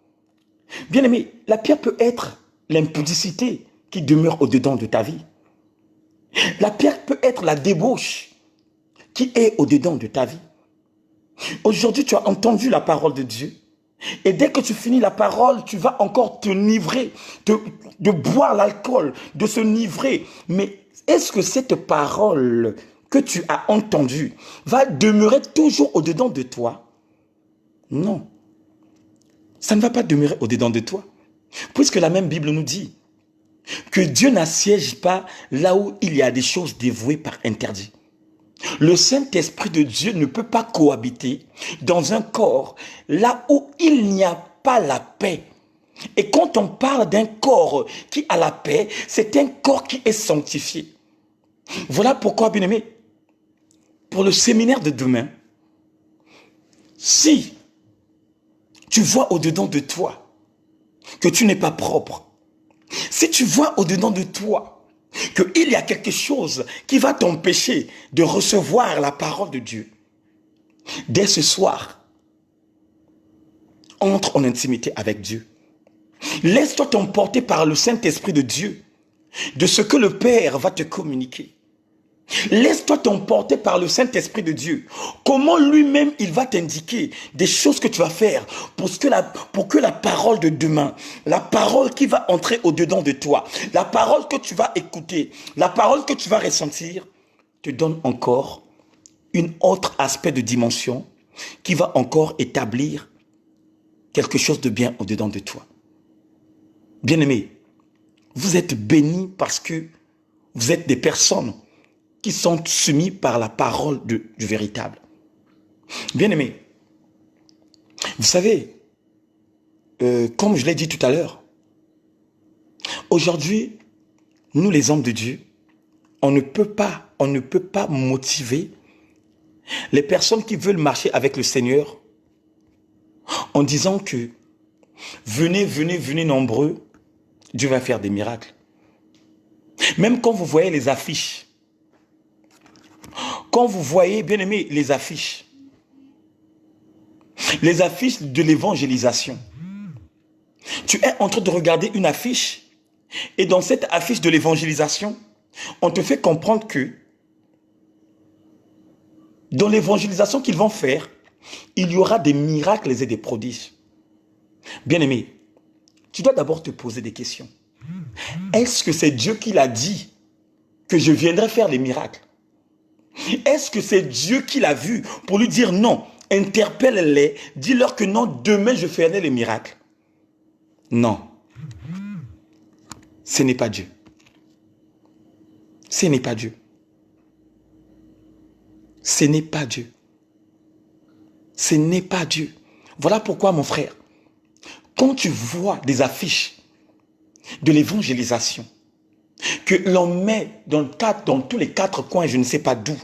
Bien aimé, la pierre peut être l'impudicité qui demeure au-dedans de ta vie. La pierre peut être la débauche qui est au-dedans de ta vie. Aujourd'hui, tu as entendu la parole de Dieu. Et dès que tu finis la parole, tu vas encore te nivrer, de boire l'alcool, de se nivrer. Mais est-ce que cette parole que tu as entendue va demeurer toujours au-dedans de toi? Non. Ça ne va pas demeurer au-dedans de toi. Puisque la même Bible nous dit que Dieu n'assiège pas là où il y a des choses dévouées par interdit. Le Saint-Esprit de Dieu ne peut pas cohabiter dans un corps là où il n'y a pas la paix. Et quand on parle d'un corps qui a la paix, c'est un corps qui est sanctifié. Voilà pourquoi, bien-aimé, pour le séminaire de demain, si tu vois au-dedans de toi que tu n'es pas propre, si tu vois au-dedans de toi qu'il y a quelque chose qui va t'empêcher de recevoir la parole de Dieu, dès ce soir, entre en intimité avec Dieu. Laisse-toi t'emporter par le Saint-Esprit de Dieu, de ce que le Père va te communiquer. Laisse-toi t'emporter par le Saint-Esprit de Dieu. Comment lui-même il va t'indiquer des choses que tu vas faire pour que la parole de demain, la parole qui va entrer au-dedans de toi, la parole que tu vas écouter, la parole que tu vas ressentir, te donne encore un autre aspect de dimension qui va encore établir quelque chose de bien au-dedans de toi. Bien-aimés, vous êtes bénis parce que vous êtes des personnes qui sont soumis par la parole du véritable. Bien-aimés, vous savez, comme je l'ai dit tout à l'heure, aujourd'hui, nous les hommes de Dieu, on ne peut pas motiver les personnes qui veulent marcher avec le Seigneur en disant que venez, venez, venez nombreux, Dieu va faire des miracles. Même quand vous voyez les affiches, quand vous voyez, bien aimé, les affiches de l'évangélisation, tu es en train de regarder une affiche et dans cette affiche de l'évangélisation, on te fait comprendre que dans l'évangélisation qu'ils vont faire, il y aura des miracles et des prodiges. Bien aimé, tu dois d'abord te poser des questions. Est-ce que c'est Dieu qui l'a dit que je viendrai faire les miracles? Est-ce que c'est Dieu qui l'a vu pour lui dire non, interpelle-les, dis-leur que non, demain je ferai les miracles? Non. Ce n'est pas Dieu. Ce n'est pas Dieu. Ce n'est pas Dieu. Ce n'est pas Dieu. Voilà pourquoi, mon frère, quand tu vois des affiches de l'évangélisation, que l'on met dans tous les quatre coins, je ne sais pas d'où,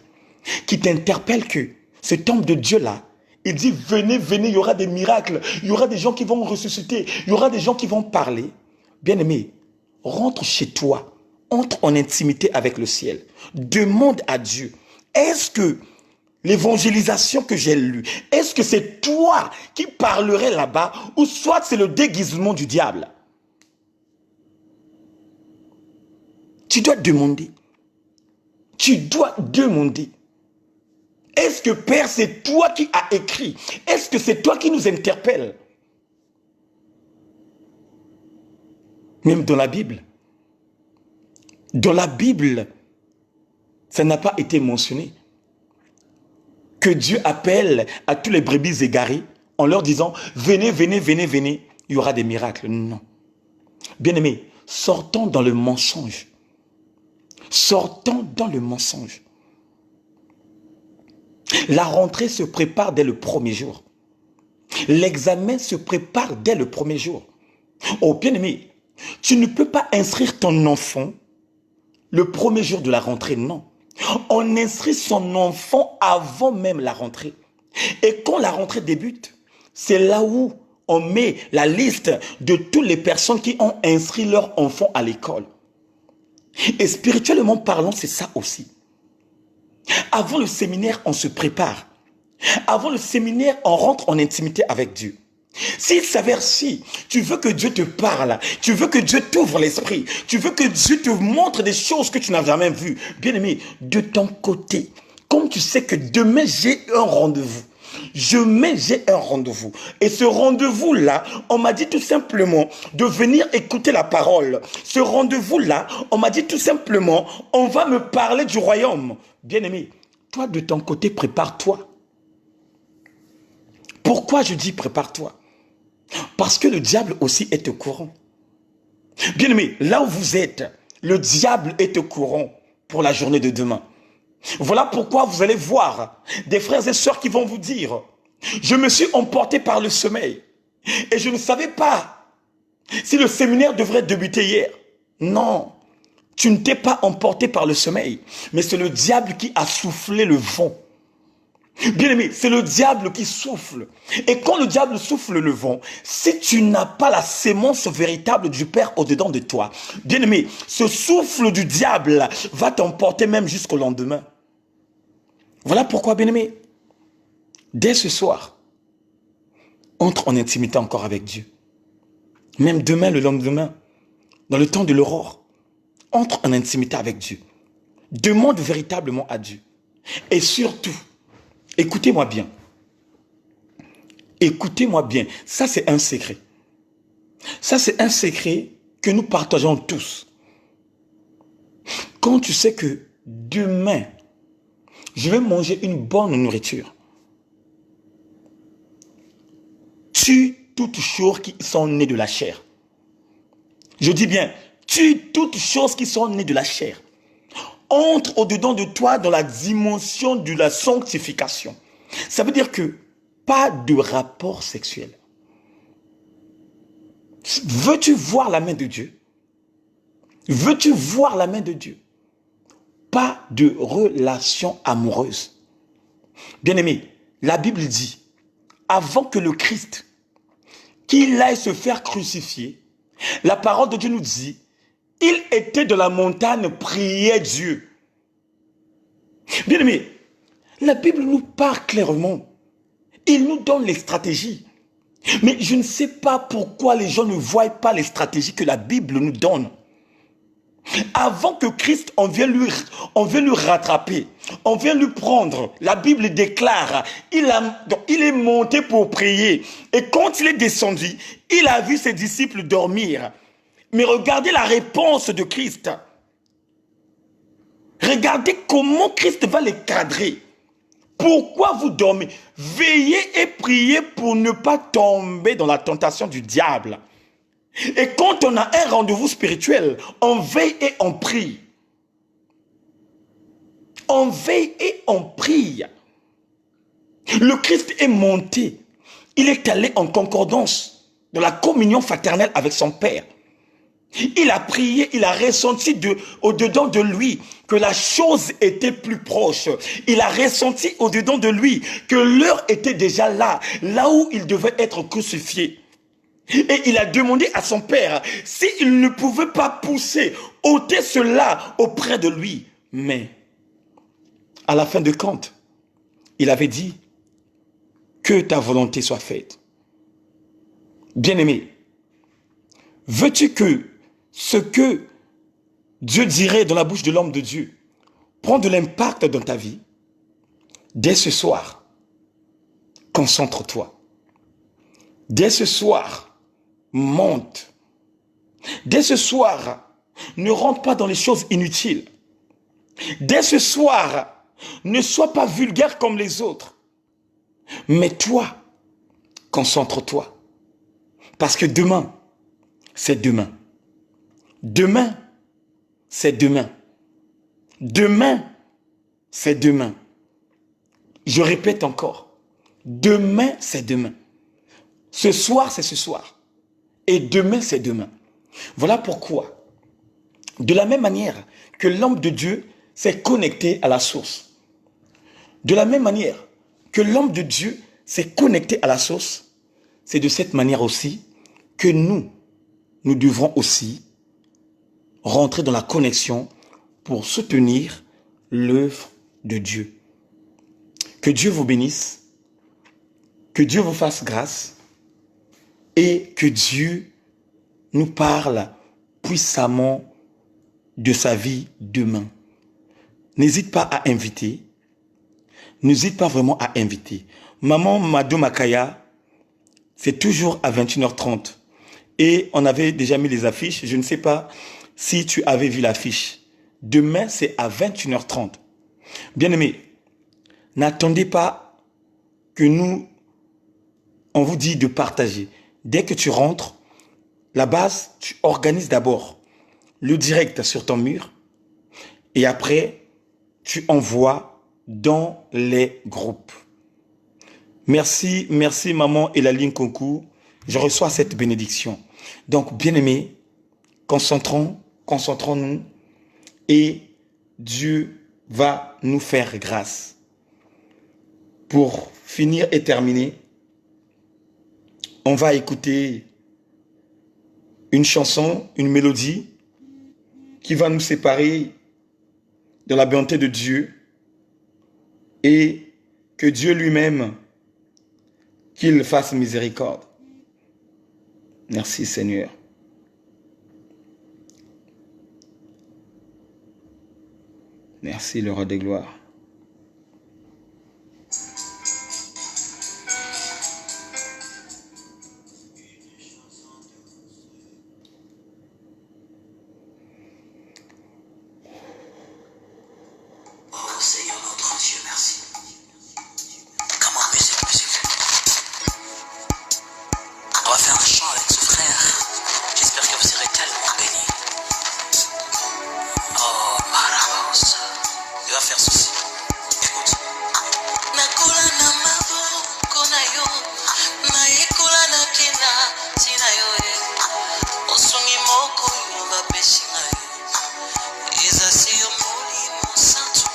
qui t'interpelle que cet homme de Dieu-là, il dit venez, venez, il y aura des miracles, il y aura des gens qui vont ressusciter, il y aura des gens qui vont parler. Bien-aimé, rentre chez toi, entre en intimité avec le ciel, demande à Dieu, est-ce que l'évangélisation que j'ai lue, est-ce que c'est toi qui parlerais là-bas ou soit c'est le déguisement du diable? Tu dois demander. Tu dois demander. Est-ce que Père, c'est toi qui as écrit? Est-ce que c'est toi qui nous interpelles? Même dans la Bible. Dans la Bible, ça n'a pas été mentionné. Que Dieu appelle à tous les brebis égarés en leur disant venez, venez, venez, venez, il y aura des miracles. Non. Bien-aimés, sortons dans le mensonge. Sortons dans le mensonge. La rentrée se prépare dès le premier jour. L'examen se prépare dès le premier jour. Oh bien-aimé, tu ne peux pas inscrire ton enfant le premier jour de la rentrée, non. On inscrit son enfant avant même la rentrée. Et quand la rentrée débute, c'est là où on met la liste de toutes les personnes qui ont inscrit leur enfant à l'école. Et spirituellement parlant, c'est ça aussi. Avant le séminaire, on se prépare. Avant le séminaire, on rentre en intimité avec Dieu. S'il s'avère si tu veux que Dieu te parle, tu veux que Dieu t'ouvre l'esprit, tu veux que Dieu te montre des choses que tu n'as jamais vues, bien aimé, de ton côté, comme tu sais que demain j'ai un rendez-vous, j'ai un rendez-vous. Et ce rendez-vous-là, on m'a dit tout simplement de venir écouter la parole. Ce rendez-vous-là, on m'a dit tout simplement, on va me parler du royaume. Bien-aimé, toi de ton côté, prépare-toi. Pourquoi je dis prépare-toi? Parce que le diable aussi est au courant. Bien-aimé, là où vous êtes, le diable est au courant pour la journée de demain. Voilà pourquoi vous allez voir des frères et sœurs qui vont vous dire « Je me suis emporté par le sommeil et je ne savais pas si le séminaire devrait débuter hier. » Non, tu ne t'es pas emporté par le sommeil, mais c'est le diable qui a soufflé le vent Bien-aimé, c'est le diable qui souffle. Et quand le diable souffle le vent, si tu n'as pas la sémence véritable du Père au-dedans de toi, bien-aimé, ce souffle du diable va t'emporter même jusqu'au lendemain. Voilà pourquoi, bien-aimé, dès ce soir, entre en intimité encore avec Dieu. Même demain, le lendemain, dans le temps de l'aurore, entre en intimité avec Dieu. Demande véritablement à Dieu. Et surtout, écoutez-moi bien. Écoutez-moi bien. Ça, c'est un secret. Ça, c'est un secret que nous partageons tous. Quand tu sais que demain, je vais manger une bonne nourriture, tue toutes choses qui sont nées de la chair. Je dis bien, tue toutes choses qui sont nées de la chair. Entre au-dedans de toi dans la dimension de la sanctification. Ça veut dire que pas de rapport sexuel. Veux-tu voir la main de Dieu? Veux-tu voir la main de Dieu? Pas de relation amoureuse. Bien-aimé, la Bible dit, avant que le Christ, qu'il aille se faire crucifier, la parole de Dieu nous dit, il était de la montagne, priait Dieu. Bien-aimé, la Bible nous parle clairement. Il nous donne les stratégies. Mais je ne sais pas pourquoi les gens ne voient pas les stratégies que la Bible nous donne. Avant que Christ, on vient lui rattraper, on vient lui prendre. La Bible déclare, il est monté pour prier. Et quand il est descendu, il a vu ses disciples dormir. Mais regardez la réponse de Christ. Regardez comment Christ va les cadrer. Pourquoi vous dormez? Veillez et priez pour ne pas tomber dans la tentation du diable. Et quand on a un rendez-vous spirituel, on veille et on prie. On veille et on prie. Le Christ est monté. Il est allé en concordance de la communion fraternelle avec son Père. Il a prié, il a ressenti au-dedans de lui que la chose était plus proche. Il a ressenti au-dedans de lui que l'heure était déjà là, là où il devait être crucifié. Et il a demandé à son Père s'il ne pouvait pas pousser, ôter cela auprès de lui. Mais, à la fin de compte, il avait dit que ta volonté soit faite. Bien-aimé, veux-tu que ce que Dieu dirait dans la bouche de l'homme de Dieu prend de l'impact dans ta vie? Dès ce soir, concentre-toi. Dès ce soir, monte. Dès ce soir, ne rentre pas dans les choses inutiles. Dès ce soir, ne sois pas vulgaire comme les autres. Mais toi, concentre-toi. Parce que demain, c'est demain. Demain, c'est demain. Demain, c'est demain. Je répète encore. Demain, c'est demain. Ce soir, c'est ce soir. Et demain, c'est demain. Voilà pourquoi, de la même manière que l'homme de Dieu s'est connecté à la source, de la même manière que l'homme de Dieu s'est connecté à la source, c'est de cette manière aussi que nous devrons aussi rentrer dans la connexion pour soutenir l'œuvre de Dieu. Que Dieu vous bénisse, que Dieu vous fasse grâce et que Dieu nous parle puissamment de sa vie demain. N'hésite pas à inviter. N'hésite pas vraiment à inviter. Maman Madou Makaya, c'est toujours à 21h30. Et on avait déjà mis les affiches. Je ne sais pas si tu avais vu l'affiche. Demain, c'est à 21h30. Bien-aimés, n'attendez pas que on vous dit de partager. Dès que tu rentres, la base, tu organises d'abord le direct sur ton mur et après, tu envoies dans les groupes. Merci, merci maman Elaline Konkou. Je reçois cette bénédiction. Donc, bien-aimés, concentrons-nous et Dieu va nous faire grâce pour finir et terminer, on va écouter une chanson, une mélodie qui va nous séparer de la bonté de Dieu et que Dieu lui-même, qu'il fasse miséricorde. Merci Seigneur. Merci le roi des gloires. Oh Seigneur notre Dieu, merci. Comment musique. On va faire un chant avec ce frère. J'espère que vous serez tellement bénis. Oh, Marabaos. Il va faire ceci. Écoute. Nakula na maboko na yo, na ekula na kena tina yo e. Osungi moko yo bapesi na yo. Eza si yo molimo santu.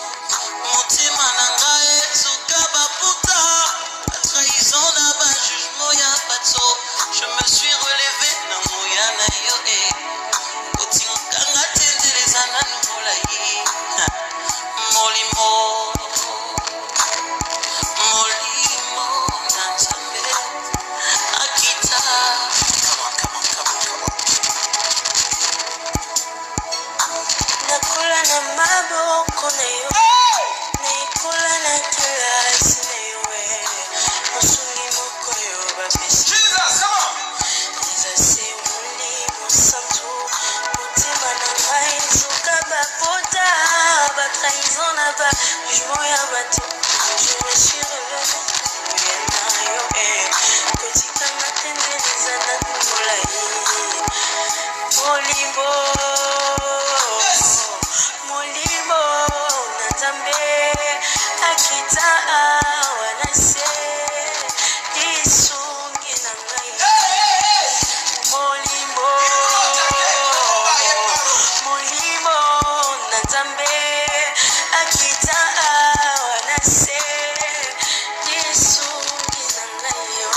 Motima na ngai ezuka baputa. La trahison na ba jugement ya bato. Je me suis relevé na moya na yo e. Otinganga tendeleza na numola ye. Molimo. Molimo na nzambe. Akita. Come on. Nakula na maboko na yo. Nakula na kilasi na yo e. Mosungi moko yo bapesi. Eza se molimo santu. Motima na ngai ezuka bapota. Batrahison na ba jugement ya bato. Je me suis relevé na yo e. Kotika matendeleza na numola ye. Molimo na nzambe akita awa na se lisungi na ngai. Molimo na nzambe akita awa na se lisungi na ngai yo.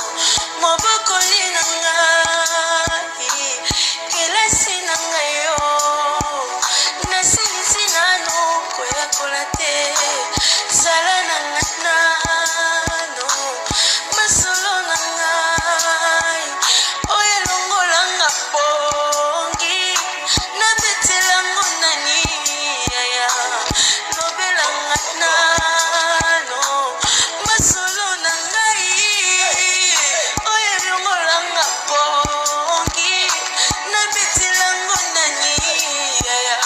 Mobokoli na ngai kelasi na ngai yo. Nasilisi nano koyakola te. Zala na ngai nano masolo na ngai. Oyo elongolanga pongi nabetelango nani yaya. Lobelanga nano masolo na ngai. Oyo elongolanga pongi nabetelango nani yaya.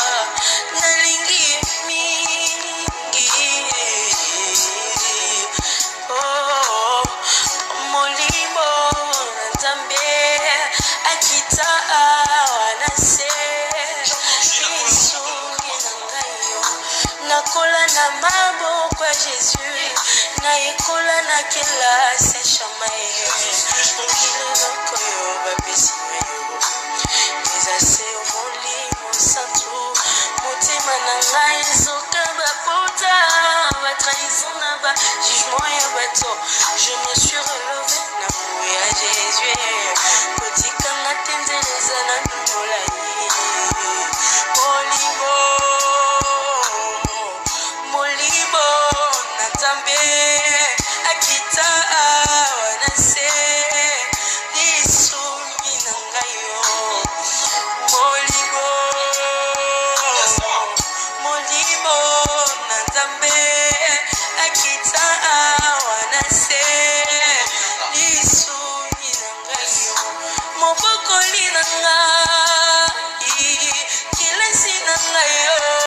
Nalingi mingi. Oh, molimo na nzambe akita awa na se lisungi na ngai yo. Nakola na maboko ya Jésus, na ekola na kelasi shama ye. Kileloko yo bapesi na yo. Eza se molimo santu. Motima na ngai ezoka bapota. Batrahison na ba jugement ya bato. Je me suis relevé na moya Jésus. Kotika nga tendeleza na numola ye. Molimo na nzambe akita awa na se lisungi na ngai yo. Molimo na nzambe akita awa na se lisungi na ngai yo. Mobokoli na ngai